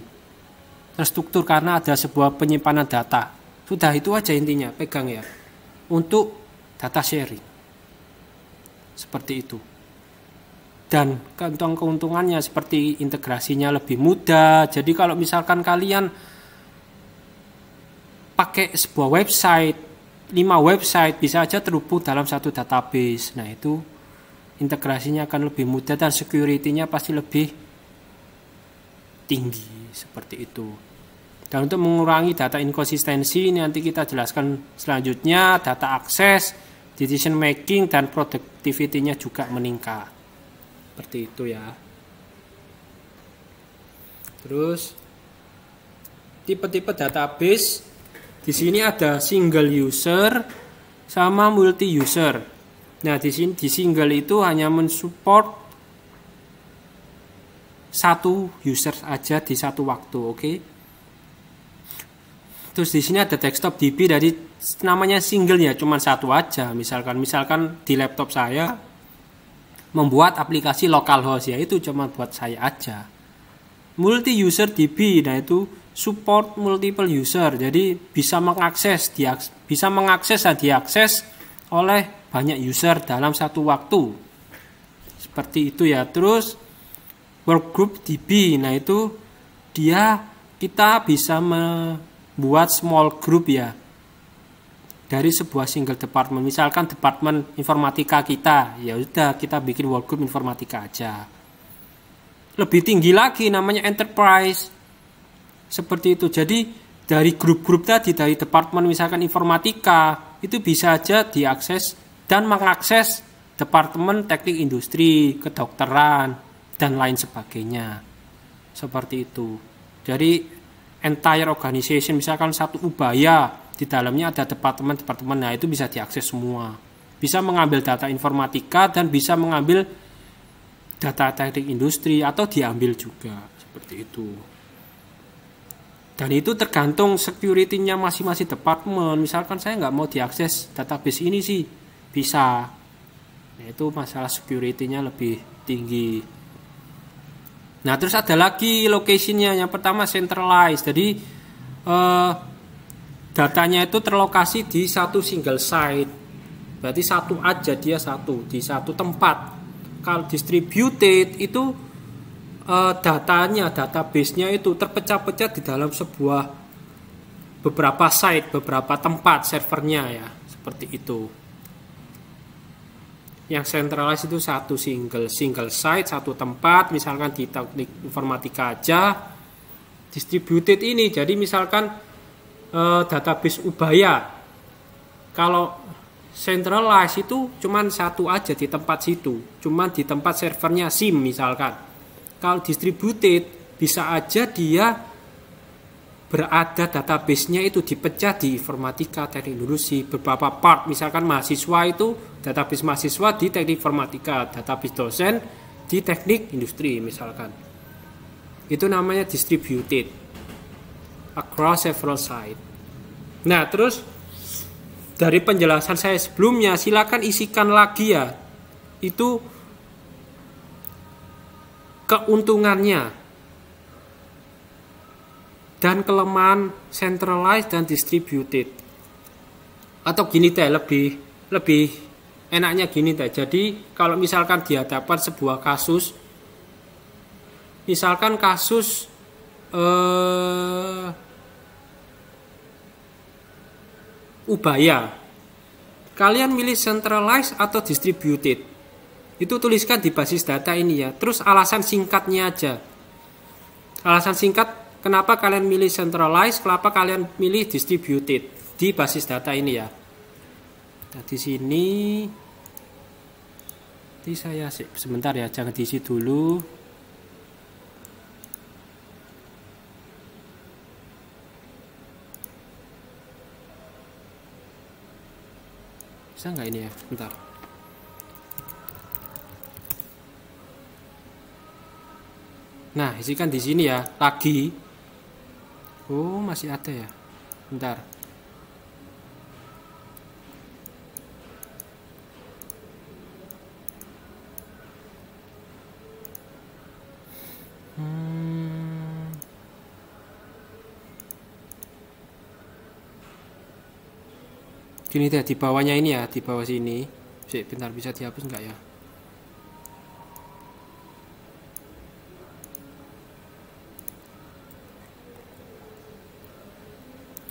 terstruktur karena ada sebuah penyimpanan data. Sudah, itu aja intinya, pegang ya. Untuk data sharing. Seperti itu. Dan keuntungannya seperti integrasinya lebih mudah. Jadi kalau misalkan kalian pakai sebuah website, 5 website bisa aja terhubung dalam satu database. Nah itu integrasinya akan lebih mudah dan security-nya pasti lebih tinggi, seperti itu. Dan untuk mengurangi data inkonsistensi, ini nanti kita jelaskan selanjutnya, data akses, decision making, dan productivity-nya juga meningkat. Seperti itu ya. Terus tipe-tipe database, di sini ada single user sama multi user. Nah, di sini di single itu hanya mensupport satu user aja di satu waktu, oke? Terus di sini ada desktop DB, dari namanya single ya, cuma satu aja. Misalkan di laptop saya membuat aplikasi localhost, ya itu cuma buat saya aja. Multi user DB, nah itu support multiple user, jadi bisa mengakses dan diakses oleh banyak user dalam satu waktu, seperti itu ya. Terus workgroup DB, nah itu kita bisa membuat small group ya dari sebuah single department. Misalkan departemen informatika kita, ya udah kita bikin workgroup informatika aja. Lebih tinggi lagi namanya enterprise, seperti itu. Jadi dari grup-grup tadi, dari departemen misalkan informatika, itu bisa aja diakses dan mengakses departemen teknik industri, kedokteran, dan lain sebagainya. Seperti itu. Jadi entire organization, misalkan satu ubaya, di dalamnya ada departemen-departemen, nah itu bisa diakses semua. Bisa mengambil data informatika dan bisa mengambil data teknik industri atau diambil juga, seperti itu. Dan itu tergantung security-nya masing-masing departemen. Misalkan saya nggak mau diakses database ini sih, bisa. Nah, itu masalah security-nya lebih tinggi. Nah, terus ada lagi location-nya. Yang pertama centralized. Jadi datanya itu terlokasi di satu single site. Berarti satu aja, dia satu di satu tempat. Kalau distributed itu datanya, database-nya itu terpecah-pecah di dalam sebuah beberapa site, beberapa tempat servernya ya, seperti itu. Yang centralized itu satu single site, satu tempat, misalkan di teknik informatika aja. Distributed ini, jadi misalkan database Ubaya, kalau centralized itu cuman satu aja di tempat situ, cuman di tempat servernya SIM misalkan. Kalau distributed bisa aja dia berada database-nya itu dipecah di informatika, teknik industri, beberapa part. Misalkan mahasiswa itu database mahasiswa di teknik informatika, database dosen di teknik industri misalkan. Itu namanya distributed across several sites. Nah, terus dari penjelasan saya sebelumnya, silakan isikan lagi ya. Itu keuntungannya dan kelemahan centralized dan distributed. Atau gini deh, lebih enaknya gini deh. Jadi kalau misalkan dihadapkan sebuah kasus, misalkan kasus Ubaya, kalian milih centralized atau distributed? Itu tuliskan di basis data ini ya. Terus alasan singkatnya aja. Alasan singkat kenapa kalian milih centralized, kenapa kalian milih distributed di basis data ini ya. Nah, di sini saya sebentar ya, jangan diisi dulu. Bisa nggak ini ya? Bentar. Nah, isikan di sini ya, lagi. Oh, masih ada ya. Bentar. Gini deh, di bawahnya ini ya, di bawah sini. Bentar, bisa dihapus nggak ya?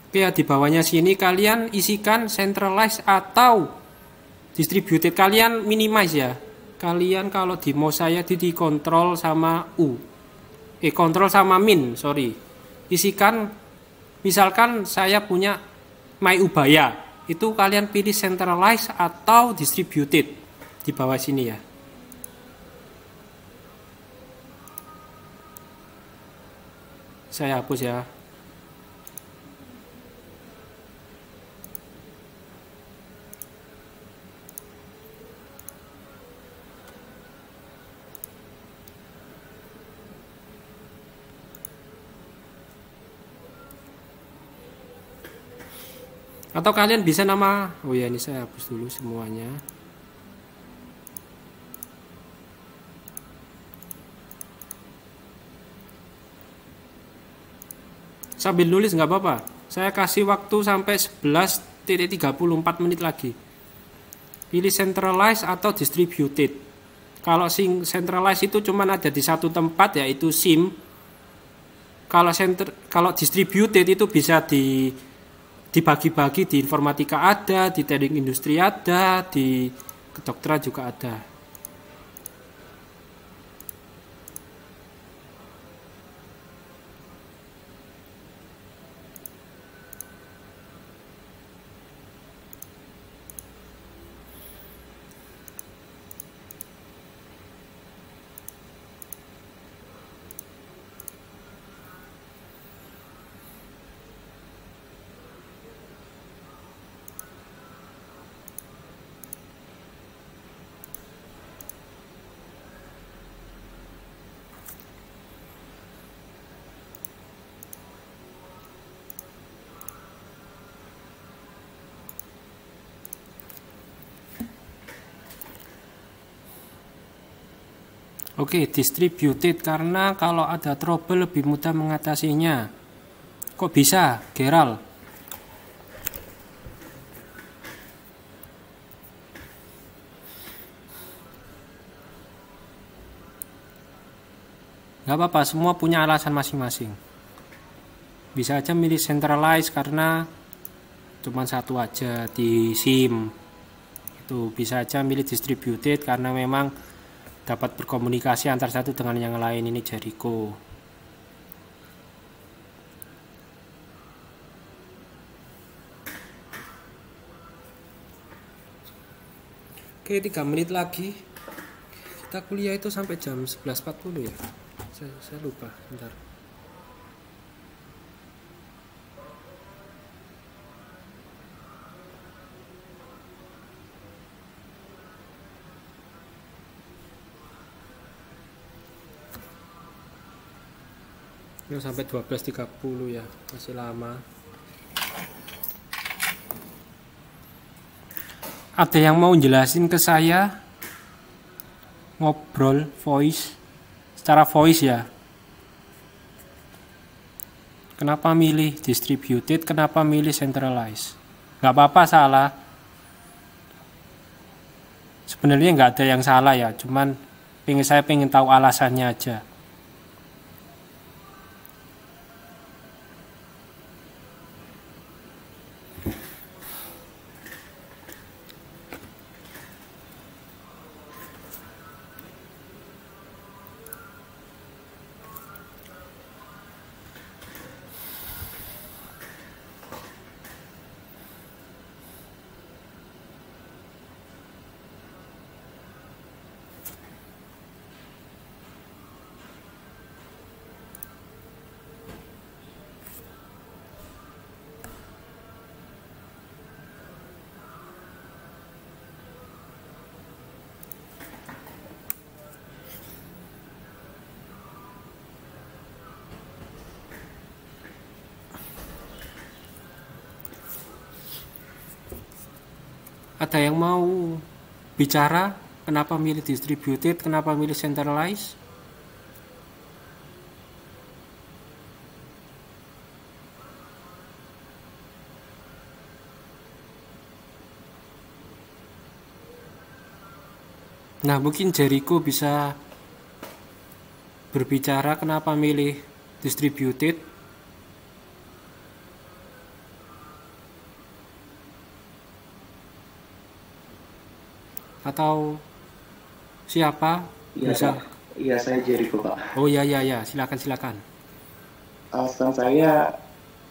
Oke ya, di bawahnya sini kalian isikan centralized atau distributed. Kalian minimize ya. Kalian kalau di mouse saya di kontrol sama kontrol sama min, sorry. Isikan, misalkan saya punya My Ubaya. Itu kalian pilih centralized atau distributed di bawah sini ya. Saya hapus ya. Atau kalian bisa nama, oh ya ini saya hapus dulu semuanya. Sambil nulis nggak apa-apa. Saya kasih waktu sampai 11:34 menit lagi. Pilih centralized atau distributed. Kalau centralized itu cuma ada di satu tempat yaitu SIM. Kalau distributed itu bisa dibagi-bagi, di informatika ada, di teknik industri ada, di kedokteran juga ada. Oke, distributed karena kalau ada trouble lebih mudah mengatasinya. Kok bisa, Gerald? Nggak apa-apa, semua punya alasan masing-masing. Bisa aja milih centralized karena cuma satu aja di SIM. Itu bisa aja milih distributed karena memang dapat berkomunikasi antar satu dengan yang lain. Ini Jericho. Oke, 3 menit lagi. Kita kuliah itu sampai jam 11.40 ya. Saya lupa, bentar. Ini sampai 12.30 ya, masih lama. Ada yang mau jelasin ke saya? Ngobrol voice, secara voice ya. Kenapa milih distributed, kenapa milih centralized? Gak apa-apa salah. Sebenarnya nggak ada yang salah ya, cuman saya pengen tahu alasannya aja. Ada yang mau bicara? Kenapa milih distributed? Kenapa milih centralized? Nah, mungkin Jericho bisa berbicara kenapa milih distributed. Atau siapa? Iya, Bisa. Pak. Iya, saya Jericho, Pak. Oh ya, silakan. Alasan saya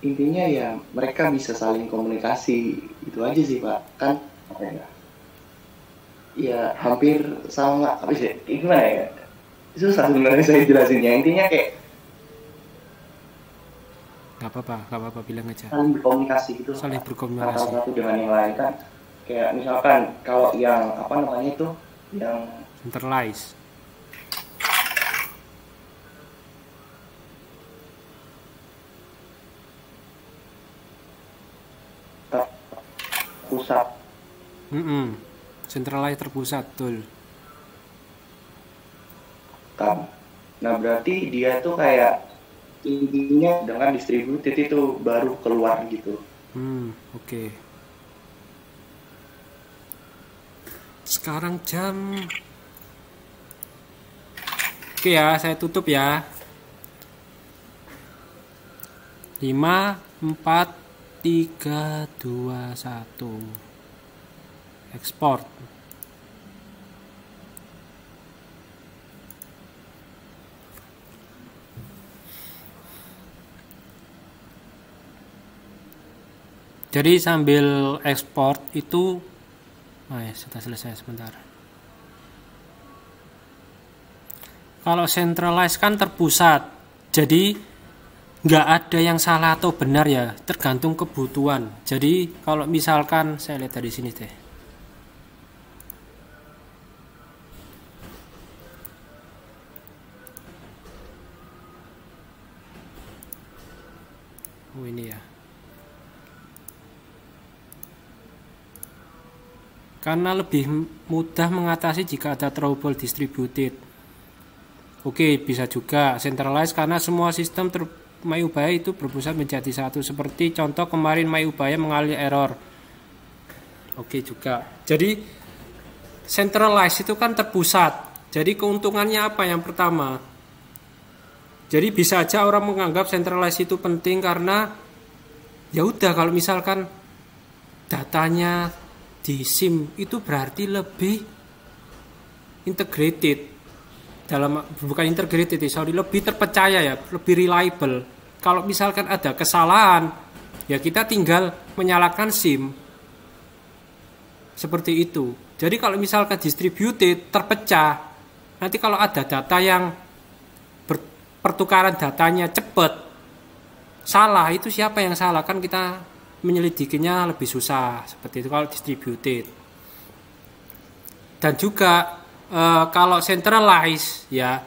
intinya ya mereka bisa saling komunikasi, itu aja sih, Pak. Kan apa ya? Ya hampir sama, apa sih? Gimana ya? Susah sebenarnya saya jelasinnya. Intinya kayak Gak apa-apa, bilang aja. saling berkomunikasi gitu. Saling Pak. berkomunikasi. Antara satu dengan yang lain kan. Kayak misalkan kalau yang apa namanya itu yang Centralized. pusat Centralized terpusat, betul. kan. Nah berarti dia tuh kayak intinya dengan distributed itu baru keluar gitu. Oke. Sekarang jam. Oke ya, saya tutup ya. 5, 4, 3, 2, 1. Ekspor. Jadi sambil ekspor itu ya, sudah selesai sebentar. Kalau centralized kan terpusat, jadi nggak ada yang salah atau benar ya, tergantung kebutuhan. Jadi kalau misalkan saya lihat dari sini deh. Oh ini ya. Karena lebih mudah mengatasi jika ada trouble distributed. Oke, bisa juga centralized karena semua sistem Mayubaya itu berpusat menjadi satu. Seperti contoh kemarin Mayubaya mengalami error. Oke juga. Jadi centralized itu kan terpusat. Jadi keuntungannya apa? Yang pertama, Jadi bisa aja orang menganggap centralized itu penting karena ya udah, kalau misalkan datanya di SIM itu berarti lebih integrated, bukan integrated, sorry, lebih terpercaya ya, lebih reliable. Kalau misalkan ada kesalahan, ya kita tinggal menyalakan SIM. Seperti itu. Jadi kalau misalkan distributed, terpecah, nanti kalau ada data yang pertukaran datanya cepat, salah, itu siapa yang salah? Kan kita menyelidikinya lebih susah. Seperti itu kalau distributed. Dan juga kalau centralized, ya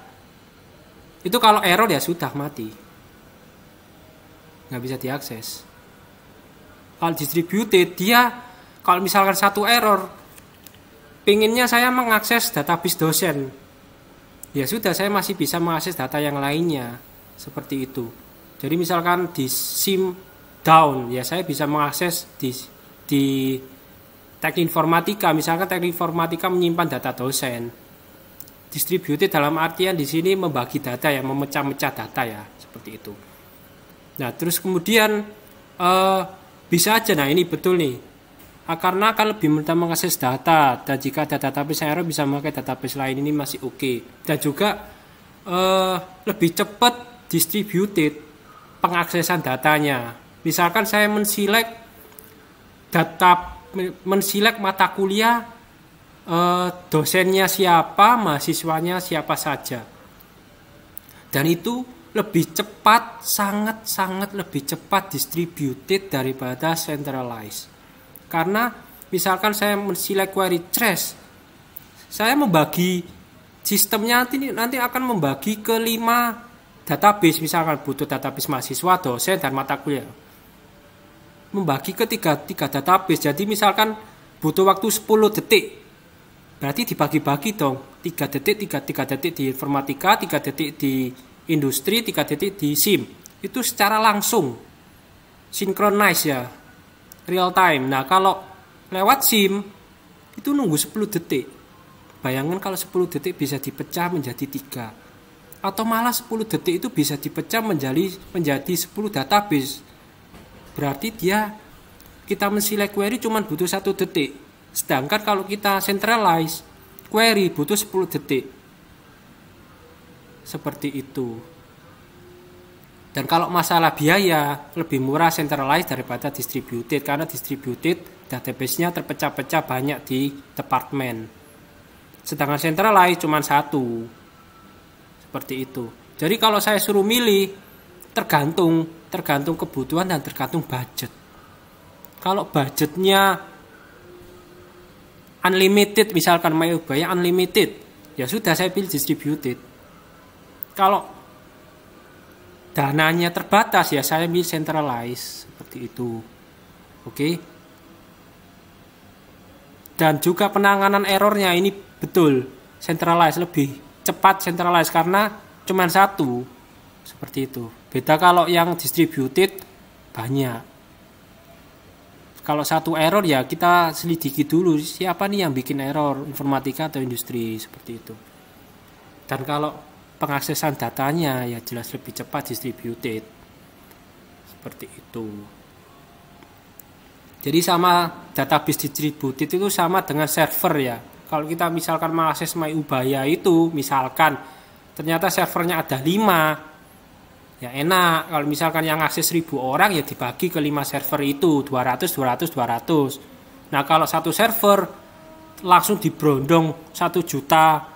itu kalau error ya sudah mati, nggak bisa diakses. Kalau distributed, dia kalau misalkan satu error, pinginnya saya mengakses database dosen, ya sudah, saya masih bisa mengakses data yang lainnya. Seperti itu. Jadi misalkan di SIM down, ya saya bisa mengakses di teknik informatika. Misalkan teknik informatika menyimpan data dosen. Distributed dalam artian di sini membagi data ya, memecah-mecah data ya, seperti itu. Nah, terus kemudian bisa aja, nah ini betul nih, karena akan lebih mudah mengakses data, dan jika ada database error bisa memakai database lain, ini masih oke. Dan juga lebih cepat distributed pengaksesan datanya. Misalkan saya menselect mata kuliah, dosennya siapa, mahasiswanya siapa saja, dan itu lebih cepat, sangat-sangat lebih cepat distributed daripada centralized. Karena misalkan saya men-select query trace, saya membagi sistemnya nanti akan membagi ke 5 database. Misalkan butuh database mahasiswa, dosen, dan mata kuliah, membagi ke 3 database. Jadi misalkan butuh waktu 10 detik, berarti dibagi-bagi dong, 3 detik, 3 detik di informatika, 3 detik di industri, 3 detik di SIM. Itu secara langsung synchronize ya, real time. Nah, kalau lewat SIM itu nunggu 10 detik. Bayangkan kalau 10 detik bisa dipecah menjadi 3, atau malah 10 detik itu bisa dipecah menjadi 10 database. Berarti kita men-select query cuma butuh 1 detik. Sedangkan kalau kita centralize query butuh 10 detik. Seperti itu. Dan kalau masalah biaya, lebih murah centralized daripada distributed, karena distributed database-nya terpecah-pecah banyak di departemen. Sedangkan centralized cuma 1. Seperti itu. Jadi kalau saya suruh milih, tergantung kebutuhan dan tergantung budget. Kalau budgetnya unlimited, misalkan Mayobaya unlimited, ya sudah saya pilih distributed. Kalau dananya terbatas, ya saya pilih centralized. Seperti itu. Oke. Dan juga penanganan errornya ini betul centralized, lebih cepat centralized karena cuma 1. Seperti itu. Beda kalau yang distributed banyak. Kalau 1 error ya kita selidiki dulu siapa nih yang bikin error, informatika atau industri, seperti itu. Dan kalau pengaksesan datanya ya jelas lebih cepat distributed. Seperti itu. Jadi sama database distributed itu sama dengan server ya. Kalau kita misalkan mengakses Mayobaya itu, misalkan ternyata servernya ada 5, ya enak. Kalau misalkan yang akses 1000 orang ya dibagi ke 5 server itu, 200. Nah, kalau satu server langsung diberondong 1 juta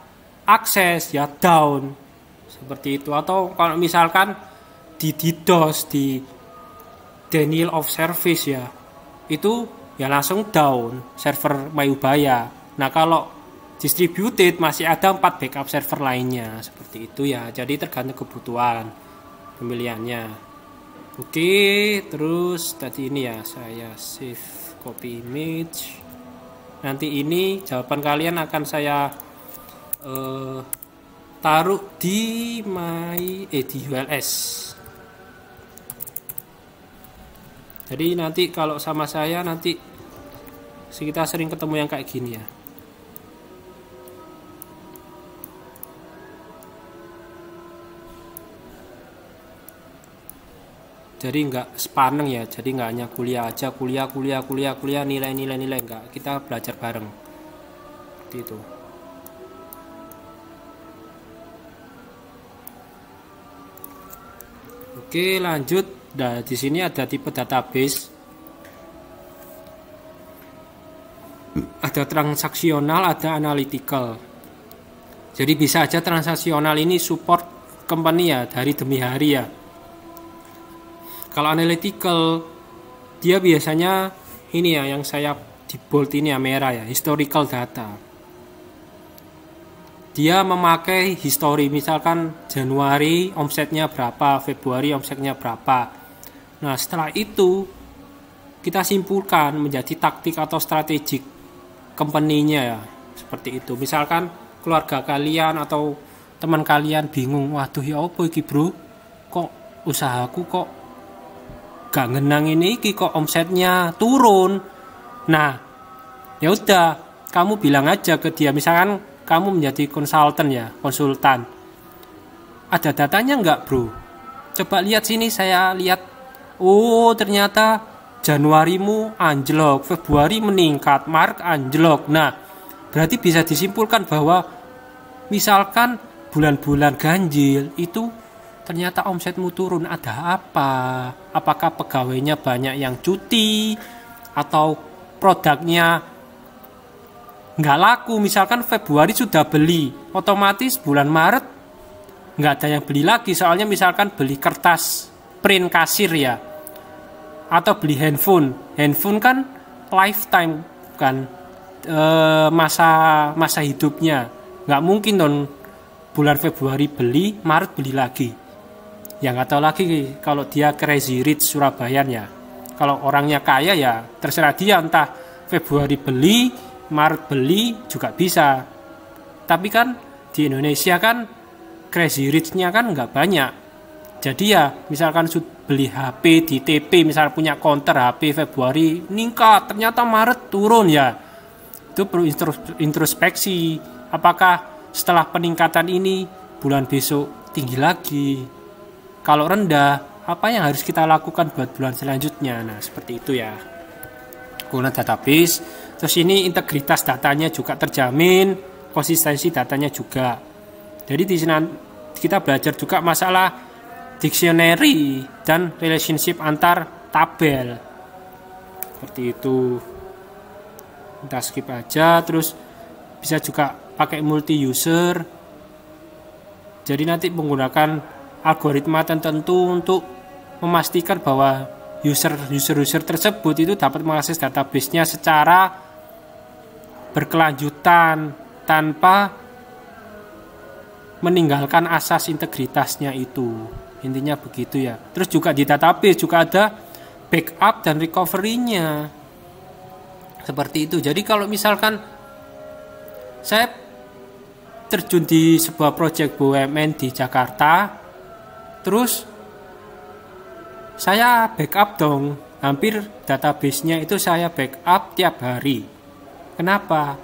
akses, ya down. Seperti itu. Atau kalau misalkan di DDoS, di denial of service ya, itu ya langsung down server Mayobaya. Nah, kalau distributed masih ada 4 backup server lainnya. Seperti itu ya. Jadi tergantung kebutuhan pemilihannya. Oke, terus tadi ini ya saya save copy image. Nanti ini jawaban kalian akan saya taruh di di ULS. Jadi nanti kalau sama saya nanti kita sering ketemu yang kayak gini ya. Jadi nggak sepaneng ya, jadi nggak hanya kuliah aja, kuliah nilai, nggak, kita belajar bareng seperti itu. Oke, lanjut. Nah, di sini ada tipe database. Ada transaksional, ada analytical. Jadi bisa aja transaksional ini support company ya, hari demi hari ya. Kalau analytical, dia biasanya ini ya, yang saya di bold ini ya, merah ya, historical data. Dia memakai history, misalkan Januari omsetnya berapa, Februari omsetnya berapa. Nah, setelah itu kita simpulkan menjadi taktik atau strategik company-nya ya, seperti itu. Misalkan keluarga kalian atau teman kalian bingung, waduh ya apa iki bro, kok usahaku kok gak ngenang ini kok omsetnya turun. Nah, ya udah, kamu bilang aja ke dia, misalkan kamu menjadi konsultan. Ada datanya enggak, bro? Coba lihat sini, saya lihat. Oh, ternyata Januarimu anjlok, Februari meningkat, Maret anjlok. Nah, berarti bisa disimpulkan bahwa misalkan bulan-bulan ganjil itu ternyata omsetmu turun, ada apa? Apakah pegawainya banyak yang cuti atau produknya nggak laku? Misalkan Februari sudah beli, otomatis bulan Maret nggak ada yang beli lagi. Soalnya misalkan beli kertas print kasir ya, atau beli handphone kan lifetime kan, masa hidupnya. Nggak mungkin dong bulan Februari beli, Maret beli lagi. Ya nggak tahu lagi kalau dia crazy rich Surabayaan ya. Kalau orangnya kaya ya terserah dia, entah Februari beli, Maret beli juga bisa. Tapi kan di Indonesia kan crazy rich-nya kan nggak banyak. Jadi ya misalkan beli HP di TP, misal punya counter HP Februari meningkat, ternyata Maret turun ya. Itu perlu introspeksi. Apakah setelah peningkatan ini bulan besok tinggi lagi? Kalau rendah, apa yang harus kita lakukan buat bulan selanjutnya? Nah, seperti itu ya. Guna database. Terus ini integritas datanya juga terjamin, konsistensi datanya juga. Jadi di sini kita belajar juga masalah dictionary dan relationship antar tabel. Seperti itu. Kita skip aja. Terus bisa juga pakai multi user. Jadi nanti menggunakan algoritma tertentu untuk memastikan bahwa user tersebut itu dapat mengakses database-nya secara berkelanjutan tanpa meninggalkan asas integritasnya itu. Intinya begitu ya. Terus juga di database juga ada backup dan recovery-nya. Seperti itu. Jadi kalau misalkan saya terjun di sebuah proyek BUMN di Jakarta, terus saya backup dong, hampir database-nya itu saya backup tiap hari. Kenapa?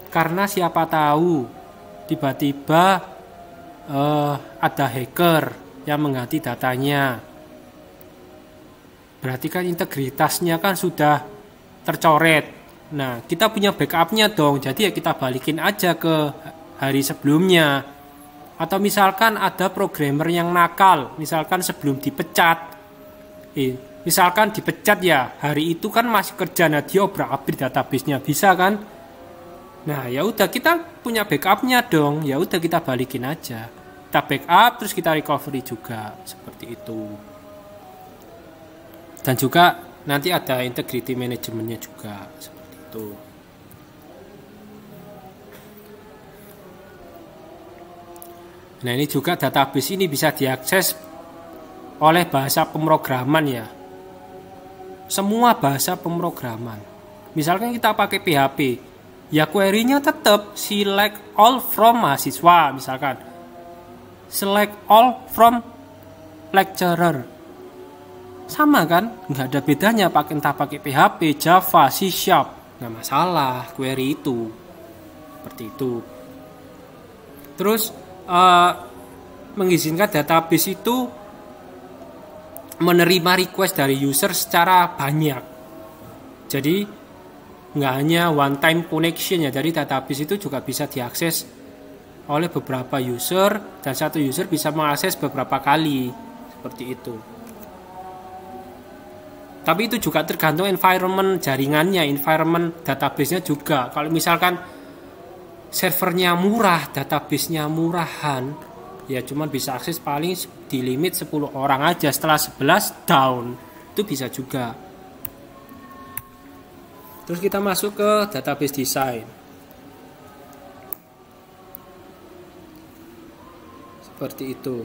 Karena siapa tahu tiba-tiba ada hacker yang mengganti datanya. Berarti kan integritasnya kan sudah tercoret. Nah, kita punya backupnya dong, jadi ya kita balikin aja ke hari sebelumnya. Atau misalkan ada programmer yang nakal, misalkan sebelum dipecat, misalkan dipecat ya, hari itu kan masih kerja, nah dia obrak-abrik database-nya, bisa kan? Nah ya udah, kita punya backupnya dong, ya udah kita balikin aja, kita backup terus kita recovery juga, seperti itu. Dan juga nanti ada integrity manajemennya juga, seperti itu. Nah ini juga database ini bisa diakses oleh bahasa pemrograman ya. Semua bahasa pemrograman. Misalkan kita pakai PHP, ya query-nya tetap select all from mahasiswa misalkan. Select all from lecturer. Sama kan? Nggak ada bedanya entah pakai PHP, Java, C#. Nggak masalah query itu. Seperti itu. Terus mengizinkan database itu menerima request dari user secara banyak. Jadi nggak hanya one time connection ya, dari database itu juga bisa diakses oleh beberapa user dan satu user bisa mengakses beberapa kali seperti itu. Tapi itu juga tergantung environment jaringannya, environment database-nya juga. Kalau misalkan servernya murah, database-nya murahan, ya cuman bisa akses paling di limit 10 orang aja, setelah 11 down. Itu bisa juga. Terus kita masuk ke database design. Seperti itu.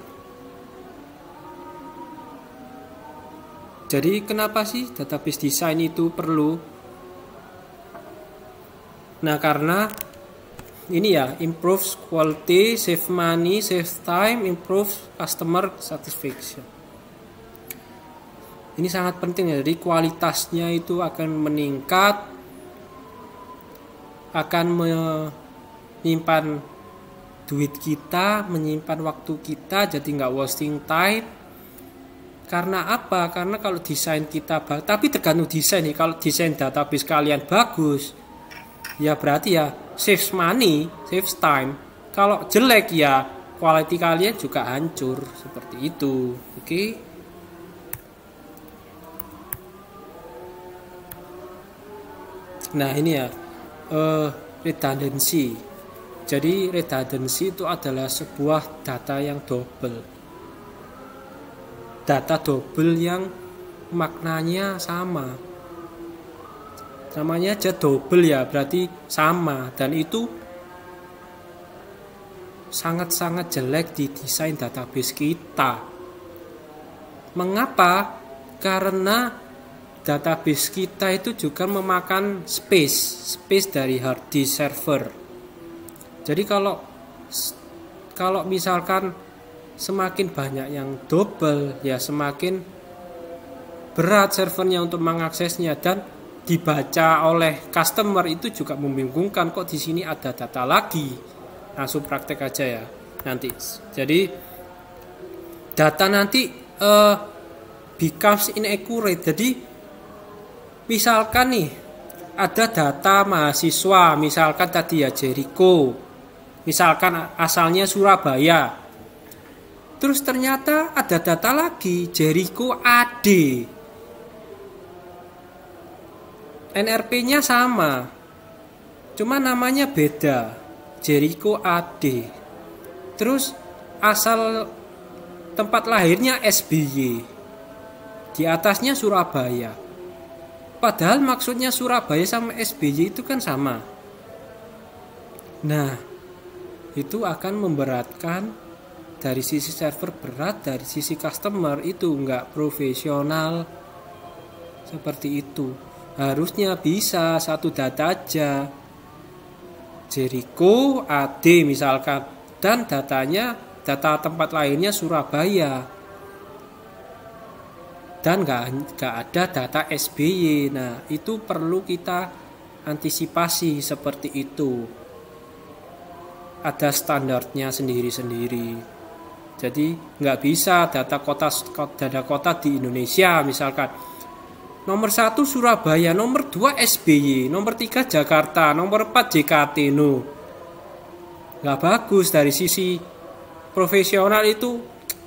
Jadi kenapa sih database design itu perlu? Nah, karena ini ya, improves quality, save money, save time, improves customer satisfaction. Ini sangat penting ya, jadi kualitasnya itu akan meningkat, akan menyimpan duit kita, menyimpan waktu kita, jadi nggak wasting time. Karena apa? Karena kalau desain kita bagus, tapi tergantung desain nih. Kalau desain database kalian bagus, ya berarti ya save money, save time. Kalau jelek ya quality kalian juga hancur, seperti itu. Oke. Nah ini ya redundancy. Jadi redundancy itu adalah sebuah data yang double. Data double yang maknanya sama. Namanya aja double ya, berarti sama. Dan itu sangat-sangat jelek di desain database kita. Mengapa? Karena database kita itu juga memakan space dari hard disk server. Jadi kalau misalkan semakin banyak yang double, ya semakin berat servernya untuk mengaksesnya dan dibaca oleh customer itu juga membingungkan, kok di sini ada data lagi. Langsung praktek aja ya nanti. Jadi data nanti becomes inaccurate. Jadi misalkan nih ada data mahasiswa, misalkan tadi ya Jericho, misalkan asalnya Surabaya. Terus ternyata ada data lagi, Jericho AD. NRP-nya sama, cuma namanya beda, Jericho AD. Terus asal tempat lahirnya SBY, di atasnya Surabaya. Padahal maksudnya Surabaya sama SBY itu kan sama. Nah, itu akan memberatkan. Dari sisi server berat, dari sisi customer itu nggak profesional. Seperti itu. Harusnya bisa satu data aja. Jericho AD misalkan. Dan data tempat lainnya Surabaya. Dan nggak ada data SBY. Nah, itu perlu kita antisipasi seperti itu. Ada standarnya sendiri-sendiri. Jadi nggak bisa data kota di Indonesia misalkan nomor 1 Surabaya, nomor 2 SBY, nomor 3 Jakarta, nomor 4 JKT. No, nggak bagus dari sisi profesional itu.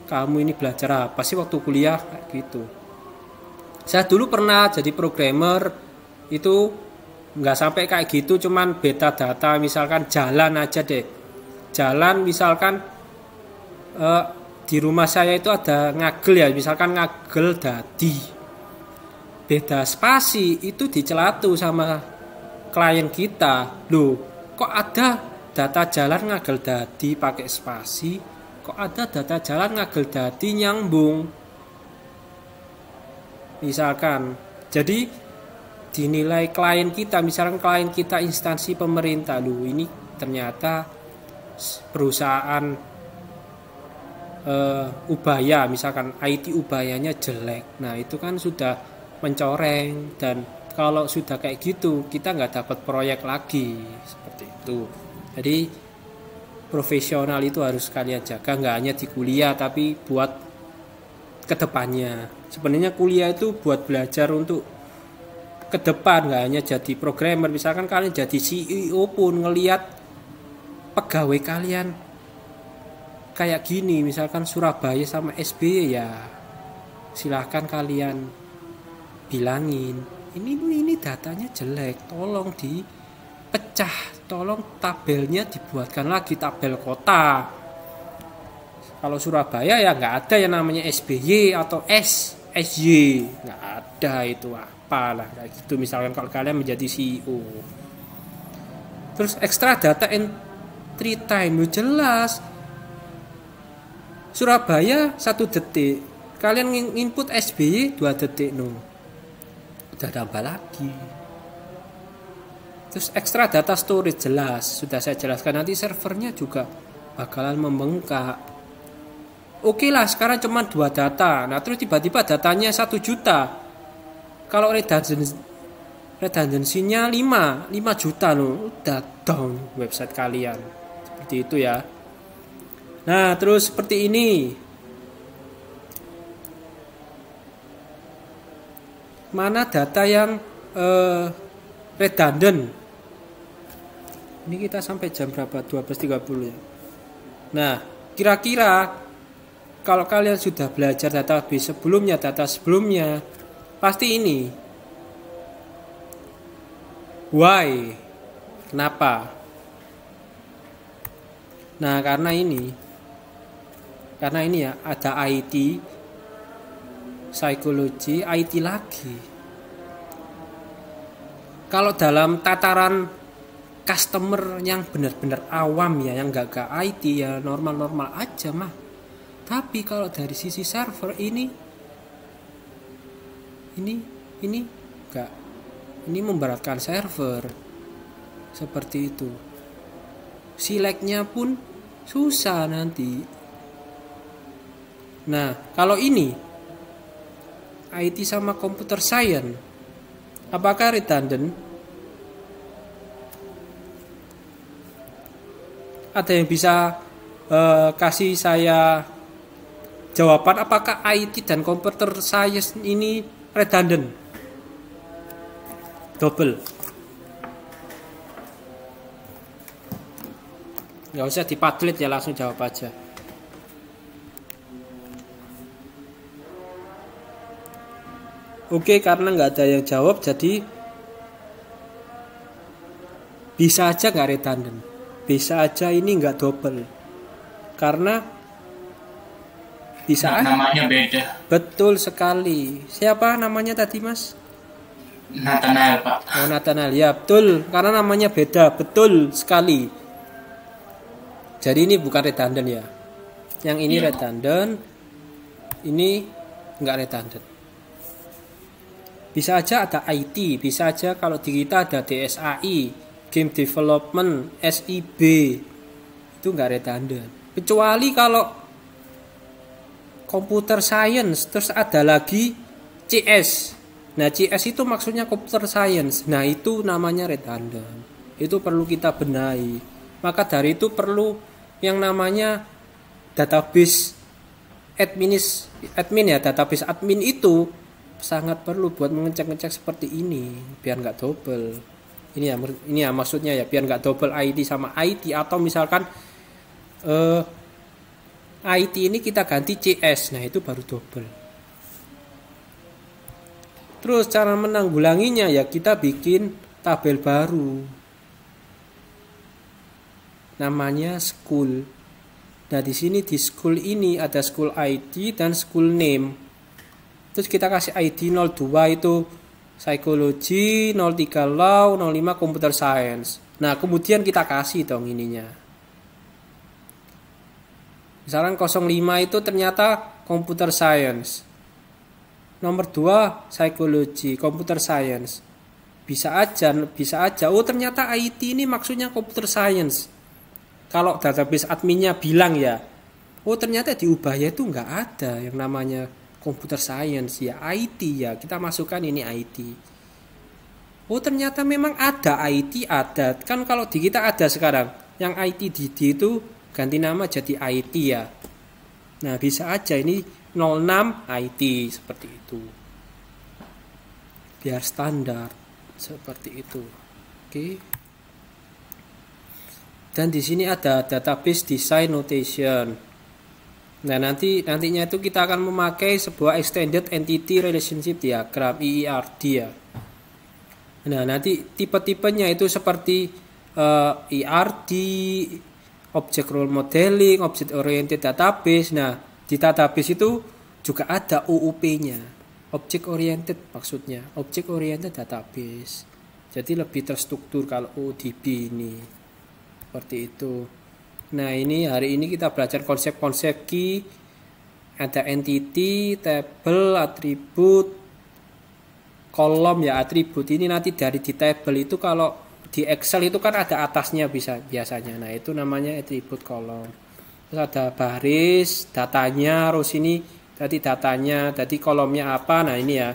Kamu ini belajar apa sih waktu kuliah kayak gitu. Saya dulu pernah jadi programmer, itu nggak sampai kayak gitu, cuman beta data misalkan jalan aja deh. Jalan misalkan di rumah saya itu ada ngagel ya, misalkan ngagel dadi, beda spasi itu dicelatu sama klien kita. Loh, kok ada data jalan ngagel dadi pakai spasi, kok ada data jalan ngagel dadi nyambung misalkan. Jadi dinilai klien kita, misalkan klien kita instansi pemerintah, loh ini ternyata perusahaan Ubaya, misalkan IT Ubayanya jelek. Nah itu kan sudah mencoreng, dan kalau sudah kayak gitu kita nggak dapat proyek lagi seperti itu. Jadi profesional itu harus kalian jaga, nggak hanya di kuliah tapi buat ke depannya. Sebenarnya kuliah itu buat belajar untuk ke depan, nggak hanya jadi programmer. Misalkan kalian jadi CEO pun ngelihat pegawai kalian kayak gini, misalkan Surabaya sama SBY, ya silahkan kalian bilangin ini datanya jelek, tolong dipecah, tolong tabelnya dibuatkan lagi tabel kota. Kalau Surabaya ya nggak ada yang namanya SBY atau SY, nggak ada itu apalah kayak gitu. Misalkan kalau kalian menjadi CEO, terus extra data entry time jelas. Surabaya 1 detik, kalian input SBY 2 detik udah tambah lagi. Terus extra data storage jelas, sudah saya jelaskan, nanti servernya juga bakalan membengkak. Oke lah, sekarang cuma 2 data. Nah terus tiba-tiba datanya 1 juta. Kalau redundancy-nya 5 juta udah down website kalian. Seperti itu ya. Nah terus seperti ini. Mana data yang redundant? Ini kita sampai jam berapa? 12.30 ya. Nah kira-kira kalau kalian sudah belajar database sebelumnya, data sebelumnya, pasti ini. Why? Kenapa? Nah, karena ini ya, ada IT, psikologi, IT lagi. Kalau dalam tataran customer yang benar-benar awam ya, yang gak IT ya normal-normal aja mah. Tapi kalau dari sisi server ini enggak, ini memberatkan server seperti itu. Select-nya pun susah nanti. Nah, kalau ini IT sama computer science, apakah redundant? Ada yang bisa kasih saya jawaban apakah IT dan computer science ini redundant? Double. Nggak usah dipadlet ya, langsung jawab aja. Oke, karena nggak ada yang jawab, jadi bisa aja nggak redundant, bisa aja ini nggak double, karena bisa namanya beda. Betul sekali. Siapa namanya tadi Mas? Nathanael Pak. Oh Nathanael, ya betul, karena namanya beda, betul sekali. Jadi ini bukan redundant ya. Yang ini redundant, ini nggak redundant. Bisa aja ada IT, bisa aja kalau di kita ada DSAI, Game Development, SIB, itu nggak redundant. Kecuali kalau Computer Science, terus ada lagi CS. Nah CS itu maksudnya Computer Science. Nah itu namanya redundant. Itu perlu kita benahi. Maka dari itu perlu yang namanya database admin ya, database admin itu sangat perlu buat mengecek-ngecek seperti ini biar nggak double. Ini ya maksudnya ya, biar nggak double ID sama IT, atau misalkan IT ini kita ganti CS, nah itu baru double. Terus cara menanggulanginya ya kita bikin tabel baru, namanya school. Nah di sini di school ini ada school ID dan school name. Terus kita kasih ID 02 itu psikologi, 03 law, 05 computer science. Nah kemudian kita kasih dong ininya. Misalkan 05 itu ternyata computer science. Nomor 2 psikologi, computer science. Bisa aja. Oh ternyata IT ini maksudnya computer science. Kalau database adminnya bilang ya, oh ternyata diubah ya, itu nggak ada yang namanya computer science ya, IT ya, kita masukkan ini IT. Oh ternyata memang ada IT, ada. Kan kalau di kita ada sekarang, yang IT DD itu ganti nama jadi IT ya. Nah bisa aja ini 06 IT seperti itu. Biar standar seperti itu. Oke. Dan di sini ada database design notation. Nah, nantinya itu kita akan memakai sebuah extended entity relationship diagram EERD ya. Nah, nanti tipe-tipenya itu seperti ERD, object role modeling, object oriented database. Nah, di database itu juga ada OOP-nya. Object oriented maksudnya, object oriented database. Jadi lebih terstruktur kalau ODB ini. Seperti itu. Nah, ini hari ini kita belajar konsep-konsep key, ada entity, table, atribut, kolom ya, atribut ini nanti dari di table itu kalau di Excel itu kan ada atasnya biasanya. Nah, itu namanya atribut kolom. Terus ada baris, datanya, terus ini tadi datanya, tadi kolomnya apa? Nah, ini ya.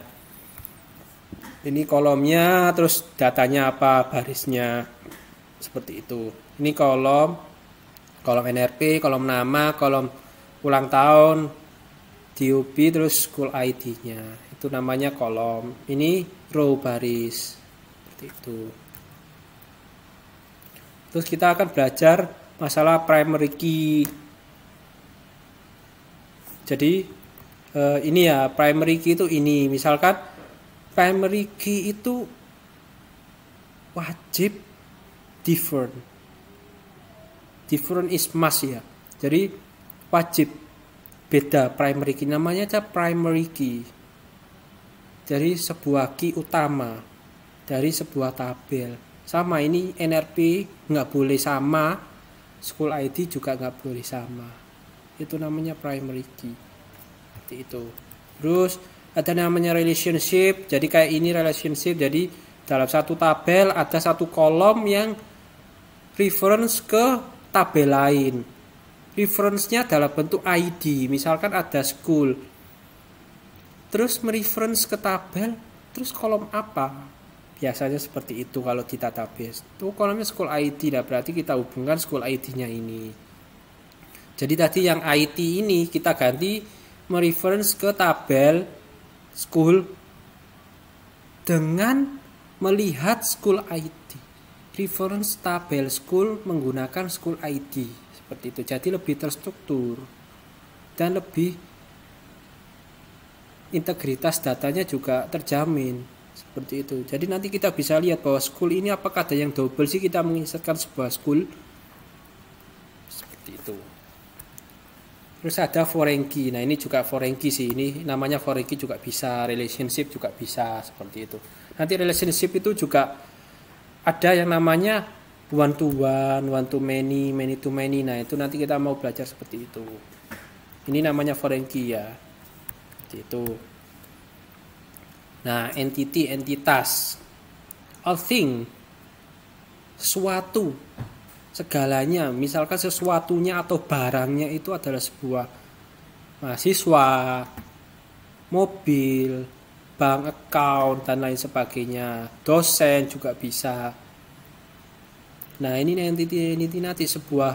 Ini kolomnya, terus datanya apa, barisnya. Seperti itu. Ini kolom NRP, kolom nama, kolom ulang tahun, DOB, terus school ID-nya. Itu namanya kolom. Ini row baris. Seperti itu. Terus kita akan belajar masalah primary key. Jadi ini ya, primary key itu ini. Misalkan primary key itu wajib different. Different is must ya. Jadi wajib beda primary key, namanya aja primary key. Dari sebuah key utama dari sebuah tabel. Sama ini NRP nggak boleh sama, school ID juga nggak boleh sama. Itu namanya primary key. Seperti itu. Terus ada namanya relationship. Jadi kayak ini relationship. Jadi dalam satu tabel ada satu kolom yang reference ke tabel lain. Reference-nya dalam bentuk ID. Misalkan ada school. Terus mereference ke tabel, terus kolom apa? Biasanya seperti itu kalau di database. Itu kolomnya school ID. Nah, berarti kita hubungkan school ID-nya ini. Jadi tadi yang ID ini kita ganti mereference ke tabel school dengan melihat school ID. Reference tabel school menggunakan school ID seperti itu. Jadi lebih terstruktur dan lebih integritas datanya juga terjamin seperti itu. Jadi nanti kita bisa lihat bahwa school ini apakah ada yang double sih kita menginsertkan sebuah school seperti itu. Terus ada foreign key. Nah, ini juga foreign key sih. Ini namanya foreign key juga bisa, relationship juga bisa seperti itu. Nanti relationship itu juga ada yang namanya one to one, one to many, many to many. Nah, itu nanti kita mau belajar seperti itu. Ini namanya foreign key ya. Seperti itu. Nah, entity, entitas. All thing, suatu, segalanya. Misalkan sesuatunya atau barangnya itu adalah sebuah mahasiswa, mobil, bank account dan lain sebagainya, dosen juga bisa. Nah, ini nanti sebuah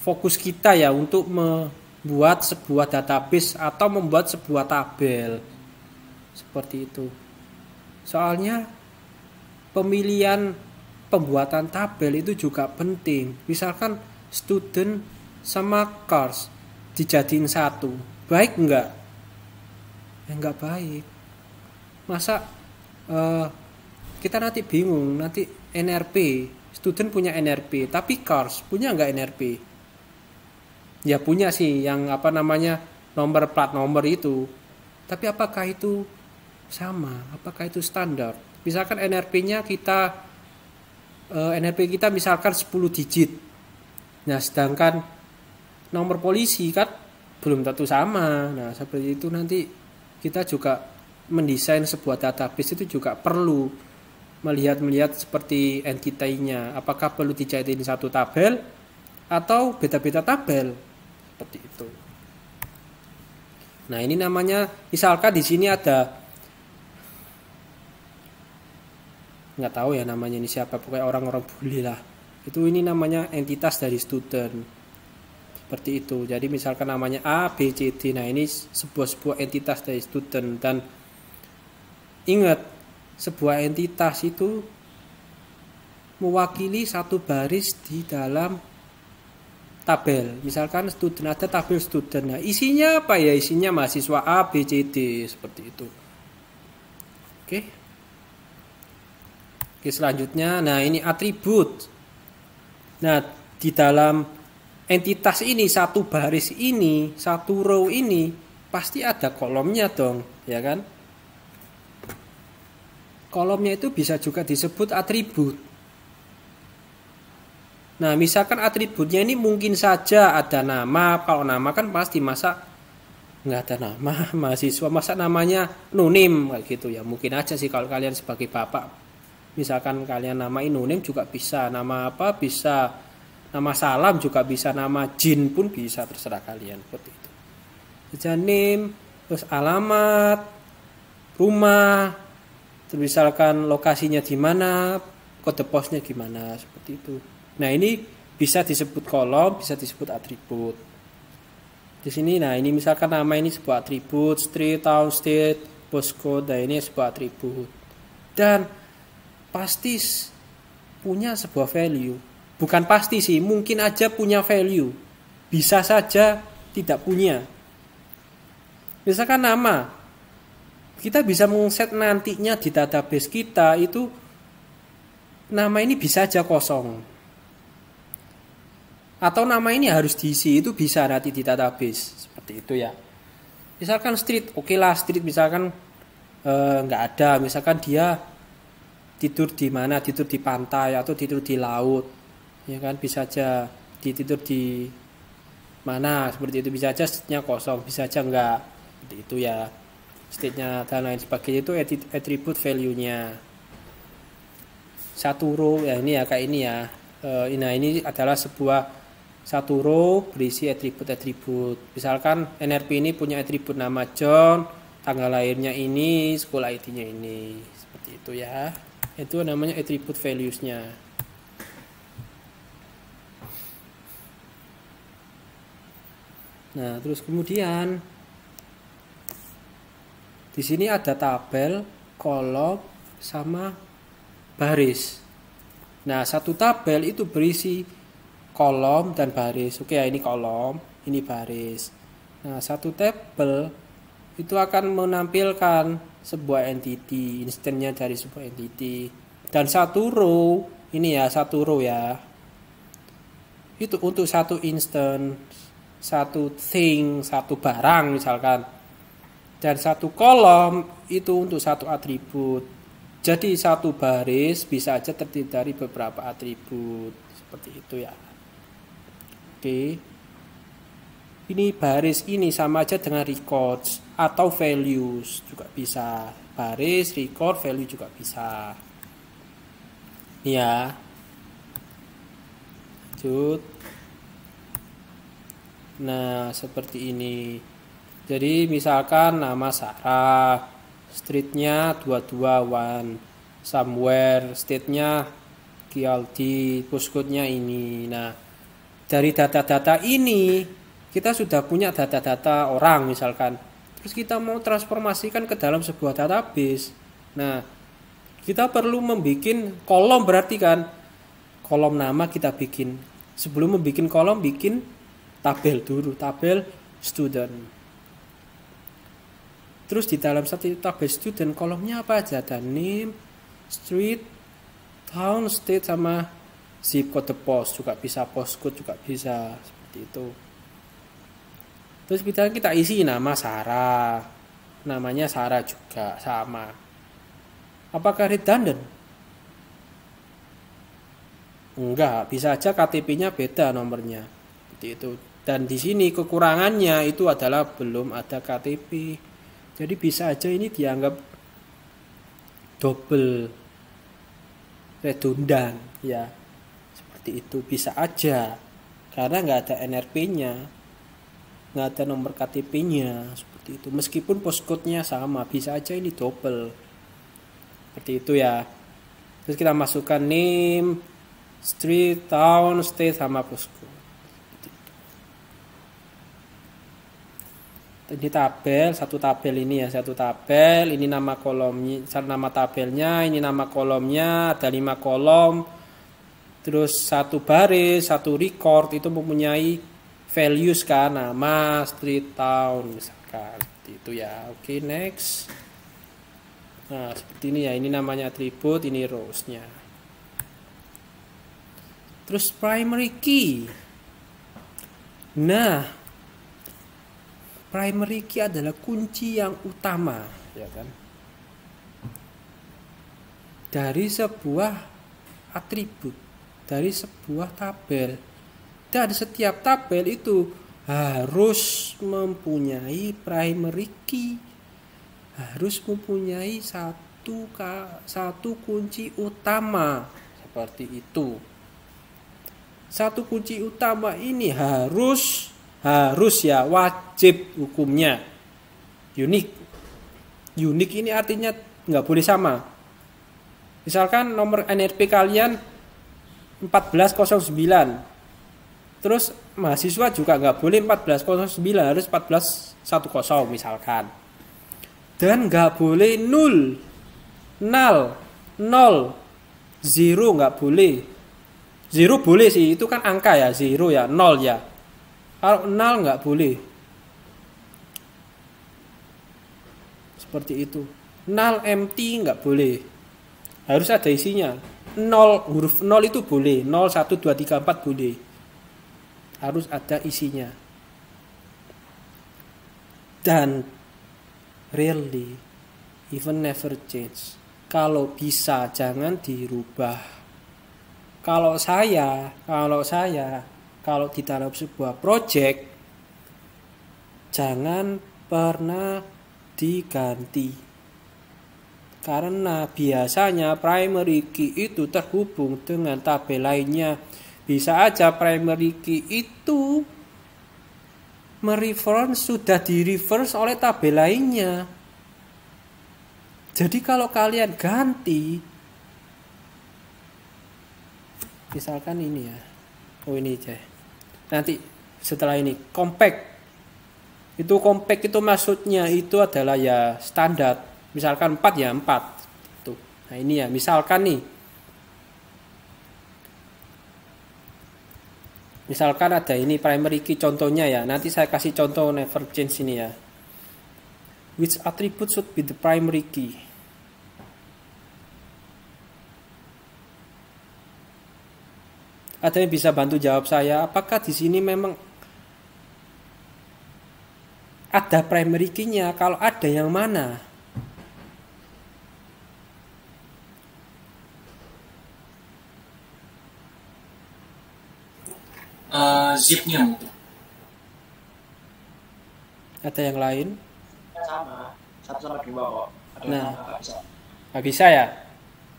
fokus kita ya untuk membuat sebuah database atau membuat sebuah tabel seperti itu. Soalnya pemilihan pembuatan tabel itu juga penting. Misalkan student sama cars dijadiin satu, baik enggak? Ya enggak baik. Masa kita nanti bingung, nanti NRP, student punya NRP, tapi cars punya nggak NRP? Ya punya sih, yang apa namanya nomor plat nomor itu. Tapi apakah itu sama? Apakah itu standar? Misalkan NRP-nya NRP kita misalkan 10 digit. Nah, sedangkan nomor polisi kan belum tentu sama. Nah, seperti itu nanti kita juga mendesain sebuah database itu juga perlu melihat seperti entity-nya, apakah perlu dijadiin satu tabel atau beda-beda tabel seperti itu. Nah, ini namanya misalkan di sini ada nggak tahu ya namanya ini siapa, pokoknya orang-orang bully lah. Itu ini namanya entitas dari student. seperti itu. Jadi misalkan namanya A, B, C, D. Nah, ini sebuah entitas dari student. Dan ingat, sebuah entitas itu mewakili satu baris di dalam tabel. Misalkan student, ada tabel student. Nah, isinya apa ya? Isinya mahasiswa A, B, C, D, seperti itu. Oke. Oke, selanjutnya, nah ini atribut. Nah, di dalam entitas ini, satu baris ini, satu row ini, pasti ada kolomnya dong, ya kan? Kolomnya itu bisa juga disebut atribut. Nah, misalkan atributnya ini mungkin saja ada nama. Kalau nama kan pasti, masa nggak ada nama mahasiswa, masa namanya nunim kayak gitu ya. Mungkin aja sih kalau kalian sebagai bapak, misalkan kalian namain nunim juga bisa, nama apa bisa, nama salam juga bisa, nama jin pun bisa, terserah kalian seperti itu. Name, terus alamat, rumah, terus misalkan lokasinya di mana, kode posnya gimana, seperti itu. Nah, ini bisa disebut kolom, bisa disebut atribut. Di sini, nah ini misalkan nama ini sebuah atribut, street, town, state, postcode, nah ini sebuah atribut. Dan pasti punya sebuah value. Bukan pasti sih, mungkin aja punya value. Bisa saja tidak punya. Misalkan nama, kita bisa mengset nantinya di database kita itu nama ini bisa aja kosong. Atau nama ini harus diisi, itu bisa nanti di database. Seperti itu ya. Misalkan street, oke lah street misalkan nggak ada. Misalkan dia tidur di mana, tidur di pantai atau tidur di laut, ya kan, bisa aja tidur di mana, seperti itu. Bisa aja state-nya kosong, bisa aja enggak, seperti itu ya, state-nya dan lain sebagainya. Itu attribute value-nya satu row ya, ini ya kayak ini ya. Nah, ini adalah sebuah satu row berisi atribut-atribut. Misalkan NRP ini punya atribut nama John, tanggal lahirnya ini, sekolah ID-nya ini, seperti itu ya. Itu namanya attribute values-nya. Nah, terus kemudian di sini ada tabel, kolom, sama baris. Nah, satu tabel itu berisi kolom dan baris. Oke ya, ini kolom, ini baris. Nah, satu tabel itu akan menampilkan sebuah entity, instannya dari sebuah entity. Dan satu row, ini ya, satu row ya, itu untuk satu instance, satu thing, satu barang misalkan. Dan satu kolom itu untuk satu atribut. Jadi satu baris bisa aja terdiri dari beberapa atribut. Seperti itu ya. Oke. Ini baris ini sama aja dengan records atau values juga bisa. Baris, record, value juga bisa. Ya. Lanjut. Nah, seperti ini. Jadi misalkan nama Sarah, streetnya 221, somewhere, state-nya KLD, postcode-nya ini. Nah, dari data-data ini kita sudah punya data-data orang misalkan. Terus kita mau transformasikan ke dalam sebuah database. Nah, kita perlu membuat kolom, berarti kan kolom nama kita bikin. Sebelum membuat kolom, bikin tabel dulu, tabel student. Terus di dalam satu tabel student kolomnya apa aja? Ada name, street, town, state, sama zip code post juga bisa, postcode juga bisa, seperti itu. Terus kita isi nama Sarah, namanya Sarah juga sama. Apakah redundant? Enggak, bisa aja KTP-nya beda nomornya, seperti itu. Dan di sini kekurangannya itu adalah belum ada KTP. Jadi bisa aja ini dianggap double, redundan ya, seperti itu bisa aja karena nggak ada NRP-nya, nggak ada nomor KTP-nya, seperti itu. Meskipun postcode-nya sama, bisa aja ini double, seperti itu ya. Terus kita masukkan name, street, town, state, sama postcode. Ini tabel, satu tabel ini ya, satu tabel, ini nama kolomnya, nama tabelnya, ini nama kolomnya, ada 5 kolom, terus satu baris, satu record itu mempunyai values kan, nama, street, town, misalkan, itu ya. Oke, next. Nah, seperti ini ya, ini namanya atribut, ini rows-nya. Terus primary key. Nah, primary key adalah kunci yang utama, ya kan? Dari sebuah atribut, dari sebuah tabel. Dan setiap tabel itu harus mempunyai primary key. Harus mempunyai satu kunci utama, seperti itu. Satu kunci utama ini harus ya, wajib hukumnya unik. Unik ini artinya nggak boleh sama. Misalkan nomor NRP kalian 1409, terus mahasiswa juga nggak boleh 1409, harus 1410 misalkan. Dan nggak boleh 0, 0, 0 nggak boleh. 0 boleh sih, itu kan angka ya, 0 ya, 0 ya. Kalau 0 nggak boleh. Seperti itu. 0 empty nggak boleh. Harus ada isinya. 0, huruf 0 itu boleh. 0, 1, 2, 3, 4 boleh. Harus ada isinya. Dan rarely, even never change. Kalau bisa jangan dirubah. Kalau di dalam sebuah project jangan pernah diganti, karena biasanya primary key itu terhubung dengan tabel lainnya. Bisa aja primary key itu sudah di reference oleh tabel lainnya. Jadi kalau kalian ganti, misalkan ini ya, ini aja. Nanti setelah ini compact itu maksudnya itu adalah ya standar. Misalkan 4 ya 4 tuh. Nah ini ya, misalkan nih, misalkan ada ini primary key contohnya ya. Nanti saya kasih contoh never change ini ya. Which attribute should be the primary key? Ada yang bisa bantu jawab saya? Apakah di sini memang ada primary key-nya? Kalau ada, yang mana? Zip-nya mungkin. Ada yang lain? Sama 1 sama 2 kok. Ada Nah, nggak bisa. nggak bisa ya?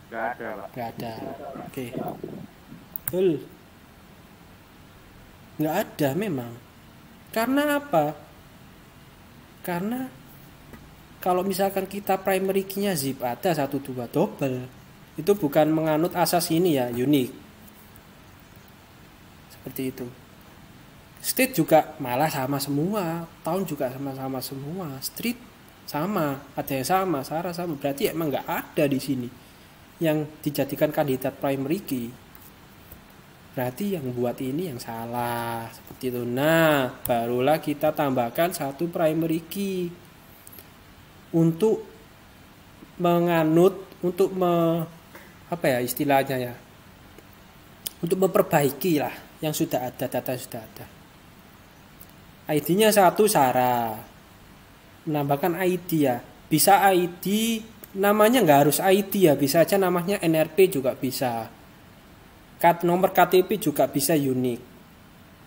Nggak ada, Pak. Nggak ada. Oke. Betul. Nggak ada memang. Karena apa? Karena kalau misalkan kita primary key-nya zip ada 1, 2 double, itu bukan menganut asas ini ya, unik. Seperti itu. State juga malah sama semua, town juga sama-sama semua, street sama, ada yang sama, Sarah sama. Berarti emang nggak ada di sini yang dijadikan kandidat primary key. Berarti yang buat ini yang salah, seperti itu. Nah, barulah kita tambahkan 1 primary key untuk menganut, untuk apa ya istilahnya ya, untuk memperbaiki lah yang sudah ada, data sudah ada. ID-nya 1 Sarah, menambahkan ID ya, bisa ID, namanya nggak harus ID ya, bisa aja namanya NRP juga bisa. Nomor KTP juga bisa unik.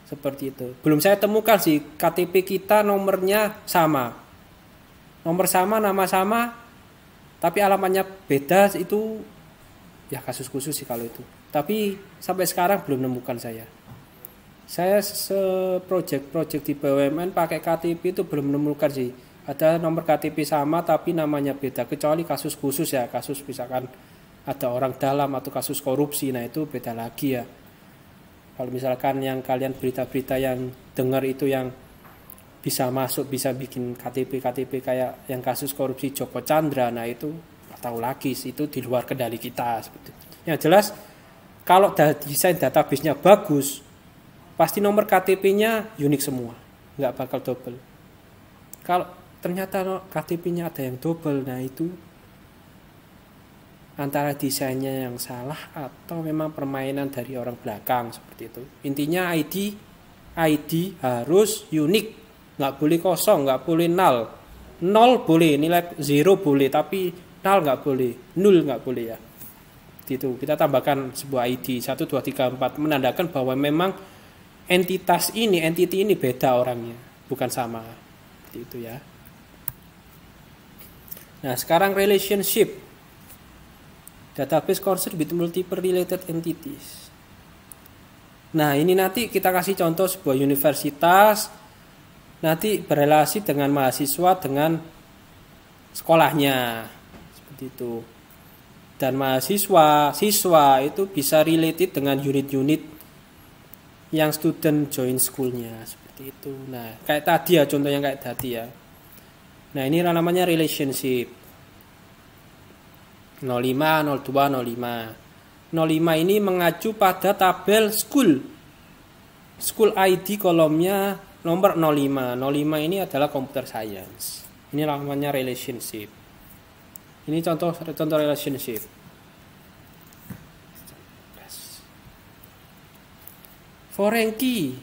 Seperti itu. Belum saya temukan sih KTP kita nomornya sama. Nomor sama, nama sama, tapi alamatnya beda, itu ya kasus khusus sih kalau itu. Tapi sampai sekarang belum nemukan saya. Saya project di BUMN pakai KTP itu belum menemukan sih. Ada nomor KTP sama tapi namanya beda, kecuali kasus khusus ya, kasus misalkan ada orang dalam atau kasus korupsi, nah itu beda lagi ya. Kalau misalkan yang kalian berita-berita yang dengar itu yang bisa masuk, bisa bikin KTP kayak yang kasus korupsi Joko Chandra. Nah itu nggak tahu lagi, itu di luar kendali kita seperti itu. Yang jelas kalau desain database-nya bagus, pasti nomor KTP-nya unik semua, nggak bakal double. Kalau ternyata KTP-nya ada yang double, nah itu antara desainnya yang salah atau memang permainan dari orang belakang seperti itu. Intinya ID harus unik, nggak boleh kosong, nggak boleh null. Nol boleh, nilai 0 boleh, tapi null nggak boleh, nul nggak boleh ya. Gitu. Kita tambahkan sebuah ID 1, 2, 3, 4 menandakan bahwa memang entity ini beda orangnya, bukan sama. Seperti itu ya. Nah, sekarang relationship. Database concerned with multiple related entities. Nah, ini nanti kita kasih contoh sebuah universitas nanti berrelasi dengan mahasiswa dengan sekolahnya. Seperti itu. Dan siswa itu bisa related dengan unit-unit yang student join schoolnya. Seperti itu. Nah, kayak tadi ya, contohnya kayak tadi ya. Nah, ini namanya relationship. 05, 02, 05. 05 ini mengacu pada tabel school ID kolomnya nomor 05. 05 ini adalah computer science. Ini namanya relationship. Ini contoh relationship. Foreign key.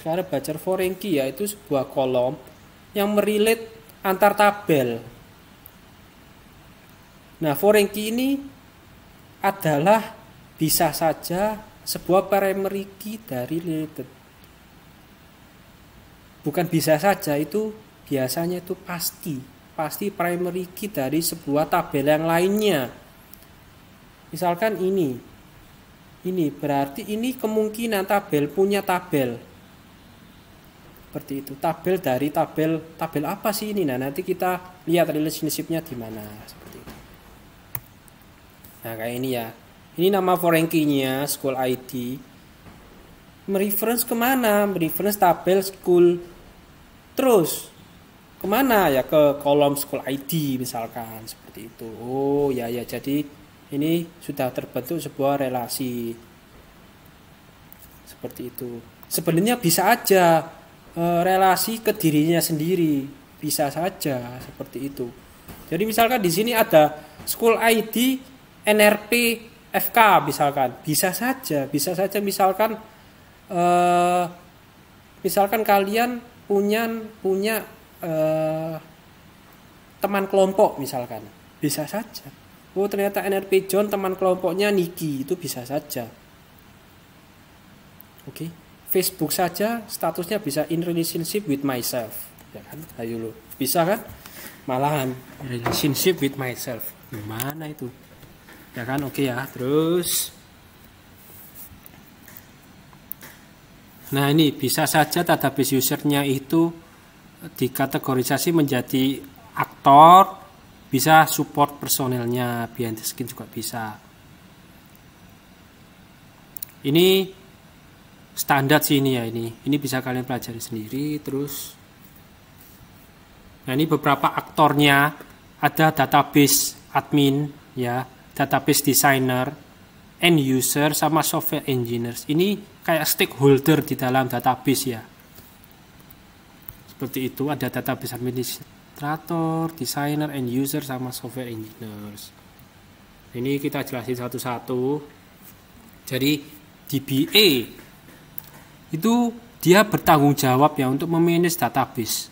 Sekarang belajar foreign key, yaitu sebuah kolom yang merelate antar tabel. Nah, foreign key ini adalah bisa saja sebuah primary key dari related. Bukan bisa saja, itu biasanya itu pasti primary key dari sebuah tabel yang lainnya. Misalkan ini berarti ini kemungkinan tabel punya tabel. Seperti itu. Tabel dari tabel apa sih ini? Nah, nanti kita lihat relationship-nya di mana. Seperti itu. Nah, kayak ini ya. Ini nama foreign key-nya, school ID. Mereference kemana? Mereference tabel school. Terus kemana ya? Ke kolom school ID misalkan. Seperti itu. Oh ya, jadi ini sudah terbentuk sebuah relasi. Seperti itu. Sebenarnya bisa aja relasi ke dirinya sendiri. Bisa saja seperti itu. Jadi misalkan di sini ada school ID NRP FK misalkan, bisa saja misalkan kalian punya teman kelompok misalkan, bisa saja. Oh, ternyata NRP John teman kelompoknya Niki, itu bisa saja. Oke. Facebook saja statusnya bisa in relationship with myself, ya kan? Ayo lo, bisa kan? Malahan relationship with myself. Gimana itu? Ya kan, oke ya. Terus nah, ini bisa saja database usernya itu dikategorisasi menjadi aktor, bisa support personelnya, behind the scene juga bisa. Ini standar sih ini ya, ini bisa kalian pelajari sendiri. Terus nah, ini beberapa aktornya, ada database admin ya, database designer, end user, sama software engineers. Ini kayak stakeholder di dalam database ya. Seperti itu, ada database administrator, designer, end user, sama software engineers. Ini kita jelasin satu-satu. Jadi DBA itu dia bertanggung jawab ya untuk memanage database.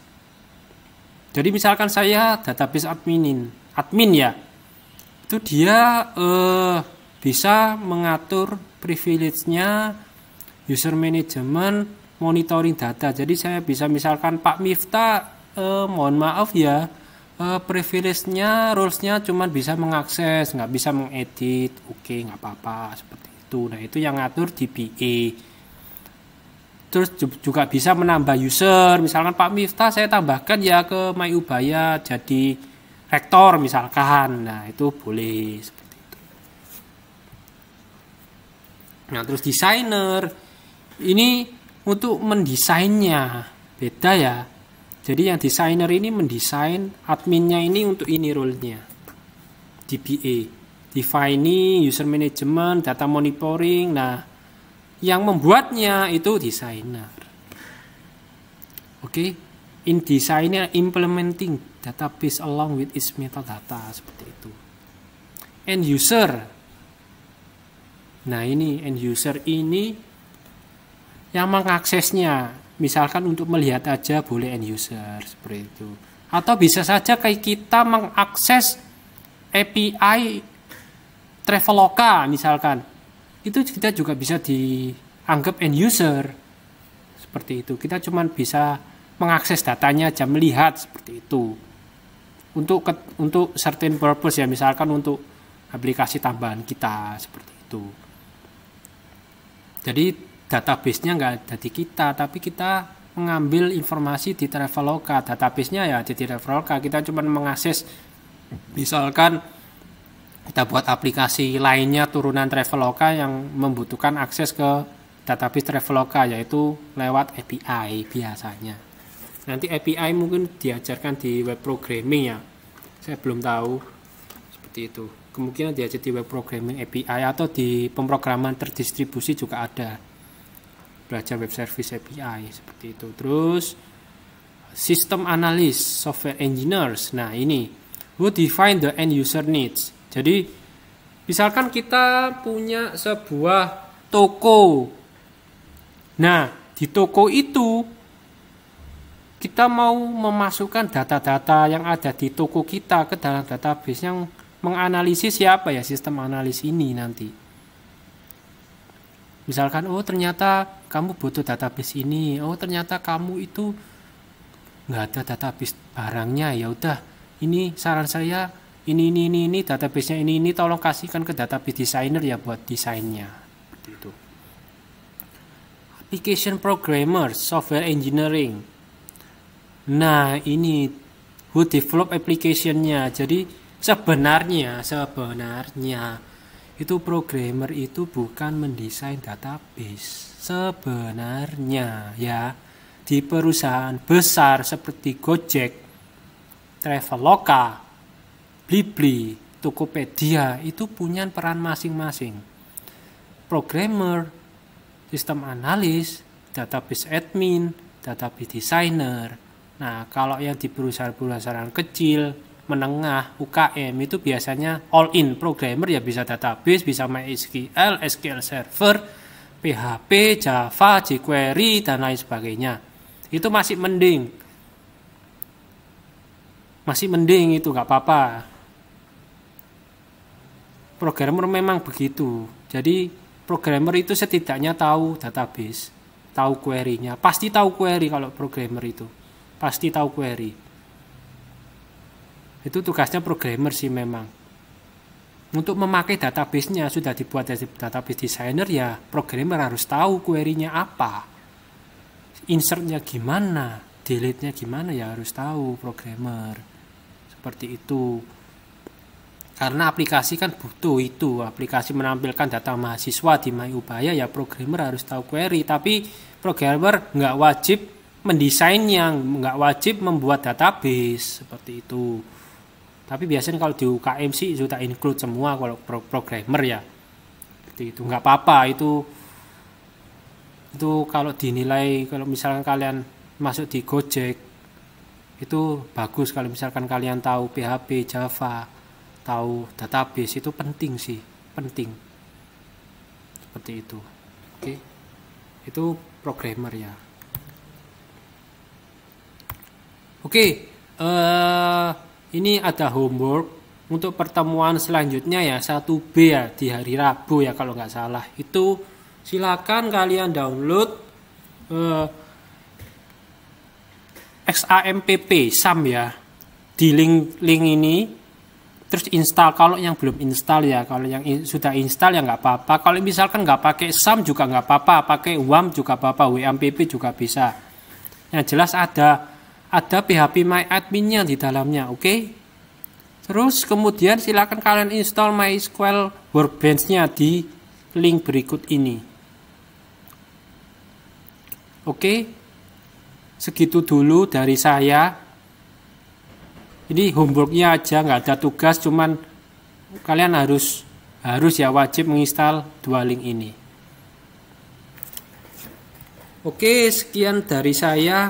Jadi misalkan saya database admin ya, itu dia bisa mengatur privilege-nya, user management, monitoring data. Jadi saya bisa misalkan Pak Miftah, mohon maaf ya, privilege-nya, rules-nya cuma bisa mengakses, nggak bisa mengedit. Oke, nggak apa-apa, seperti itu. Nah, itu yang ngatur DBA. Terus juga bisa menambah user, misalkan Pak Miftah saya tambahkan ya ke MyUbaya jadi rektor misalkan. Nah, itu boleh seperti itu. Nah, terus desainer ini untuk mendesainnya beda ya. Jadi yang desainer ini mendesain, adminnya ini untuk ini role-nya. DBA, defining, user management, data monitoring. Nah, yang membuatnya itu desainer. Oke, in designer implementing database along with its metadata, seperti itu. End user. Nah, ini end user ini yang mengaksesnya. Misalkan untuk melihat aja boleh end user, seperti itu. Atau bisa saja kayak kita mengakses API Traveloka misalkan. Itu kita juga bisa dianggap end user. Seperti itu. Kita cuma bisa mengakses datanya aja, melihat seperti itu. Untuk certain purpose ya, misalkan untuk aplikasi tambahan kita, seperti itu. Jadi database-nya nggak ada di kita, tapi kita mengambil informasi di Traveloka. Database-nya ya di Traveloka, kita cuma mengakses, misalkan kita buat aplikasi lainnya turunan Traveloka yang membutuhkan akses ke database Traveloka, yaitu lewat API biasanya. Nanti API mungkin diajarkan di web programming ya, saya belum tahu, seperti itu. Kemungkinan diajar di web programming API, atau di pemrograman terdistribusi juga ada, belajar web service API, seperti itu. Terus system analyst, software engineers. Nah, ini who define the end user needs. Jadi misalkan kita punya sebuah toko. Nah, di toko itu kita mau memasukkan data-data yang ada di toko kita ke dalam database yang menganalisis siapa ya sistem analis ini nanti. Misalkan, oh ternyata kamu butuh database ini, oh ternyata kamu itu nggak ada database barangnya, ya udah ini saran saya ini database-nya ini tolong kasihkan ke database designer ya buat desainnya, seperti itu. Application programmers, software engineering. Nah ini who develop application-nya. Jadi sebenarnya itu programmer itu bukan mendesain database. Sebenarnya ya, di perusahaan besar seperti Gojek, Traveloka, Blibli, Tokopedia itu punya peran masing-masing. Programmer, sistem analis, database admin, database designer. Nah, kalau yang di perusahaan-perusahaan kecil, menengah, UKM itu biasanya all in. Programmer ya bisa database, bisa MySQL, SQL Server, PHP, Java, jQuery, dan lain sebagainya. Itu masih mending. Masih mending itu, nggak apa-apa. Programmer memang begitu. Jadi programmer itu setidaknya tahu database, tahu query-nya. Pasti tahu query kalau programmer itu. Pasti tahu query. Itu tugasnya programmer sih memang. Untuk memakai database-nya sudah dibuat dari database designer ya, programmer harus tahu query-nya apa. Insert-nya gimana, delete-nya gimana ya harus tahu programmer. Seperti itu. Karena aplikasi kan butuh itu. Aplikasi menampilkan data mahasiswa di MyUbaya ya programmer harus tahu query. Tapi programmer nggak wajib mendesainnya, nggak wajib membuat database seperti itu. Tapi biasanya kalau di UKM sih sudah include semua kalau programmer ya. Seperti itu, nggak apa-apa itu kalau dinilai, kalau misalkan kalian masuk di Gojek itu bagus kalau misalkan kalian tahu PHP, Java, tahu database, itu penting sih, penting. Seperti itu. Oke. Itu programmer ya. Oke, ini ada homework untuk pertemuan selanjutnya ya, 1B ya, di hari Rabu ya kalau nggak salah. Itu silakan kalian download XAMPP SAM ya, di link ini, terus install. Kalau yang belum install ya, kalau yang sudah install ya nggak apa-apa. Kalau misalkan nggak pakai SAM juga nggak apa-apa, pakai WAM juga apa-apa, WAMPP juga bisa. Yang jelas ada PHP MyAdmin-nya di dalamnya, oke? Terus kemudian silakan kalian install MySQL Workbench-nya di link berikut ini. Oke? segitu dulu dari saya. Ini homeworknya aja, nggak ada tugas, cuman kalian harus ya wajib menginstal 2 link ini. Oke, sekian dari saya.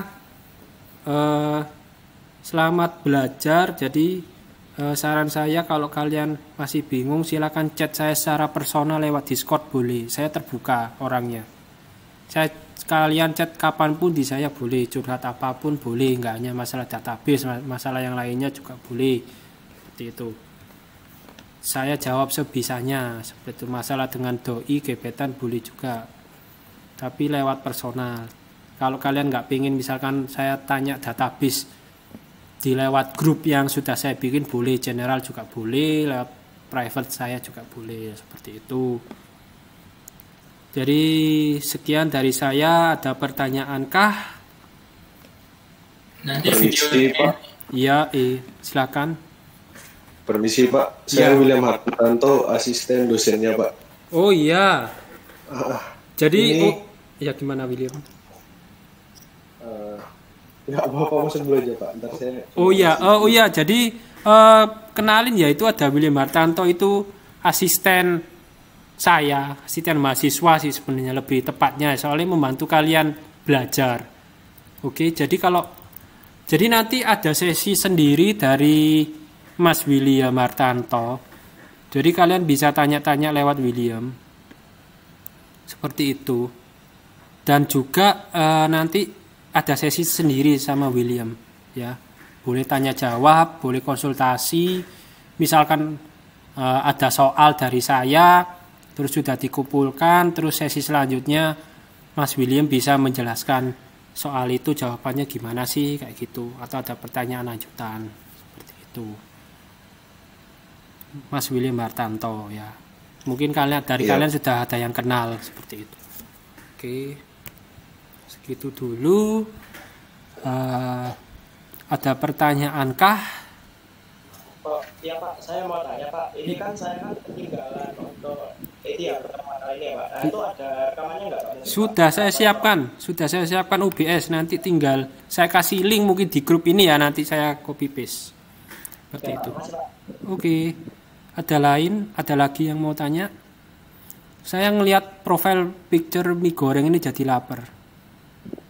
Selamat belajar. Jadi saran saya kalau kalian masih bingung, silakan chat saya secara personal lewat Discord boleh. Saya terbuka orangnya. Kalian chat kapanpun di saya boleh, curhat apapun boleh, nggak hanya masalah database, masalah yang lainnya juga boleh. Seperti itu. Saya jawab sebisanya. Seperti itu. Masalah dengan doi, gebetan boleh juga. Tapi lewat personal. Kalau kalian nggak pingin misalkan saya tanya database di lewat grup yang sudah saya bikin boleh, general juga boleh, lewat private saya juga boleh, seperti itu. Jadi sekian dari saya. Ada pertanyaankah? Nanti Permisi, Pak. Iya, silakan. Permisi, Pak. Saya Ya. William Hartanto, asisten dosennya, Pak. Oh iya. Jadi ini- ya gimana William? Nggak apa-apa, masuk dulu aja, Pak. Ntar saya... Oh iya. Jadi kenalin ya, itu ada William Hartanto, itu asisten saya, asisten mahasiswa sih sebenarnya lebih tepatnya, soalnya membantu kalian belajar. Oke, jadi nanti ada sesi sendiri dari Mas William Hartanto. Jadi kalian bisa tanya-tanya lewat William. Seperti itu. Dan juga nanti ada sesi sendiri sama William, ya. Boleh tanya jawab, boleh konsultasi. Misalkan ada soal dari saya, terus sudah dikumpulkan, terus sesi selanjutnya Mas William bisa menjelaskan soal itu jawabannya gimana sih, kayak gitu, atau ada pertanyaan lanjutan seperti itu. Mas William Hartanto ya. Mungkin kalian sudah ada yang kenal seperti itu. Oke. Segitu dulu. Ada pertanyaankah? Iya Pak, saya mau tanya Pak, ini kan saya kan ketinggalan untuk pertama kali ya Pak. Nah itu ada rekamannya nggak Pak? Sudah saya siapkan OBS, nanti tinggal saya kasih link mungkin di grup ini ya, nanti saya copy paste. Seperti itu. Oke. Ada lagi yang mau tanya? Saya ngelihat profile picture mie goreng ini jadi lapar.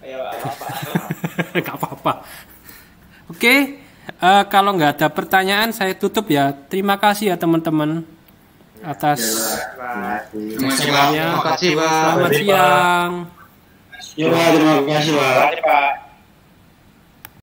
Iya Pak. Gak apa-apa. Oke. Kalau nggak ada pertanyaan saya tutup ya. Terima kasih ya teman-teman atas Terima kasih, Pak. Selamat siang. Ya, terima kasih, Pak. Pak.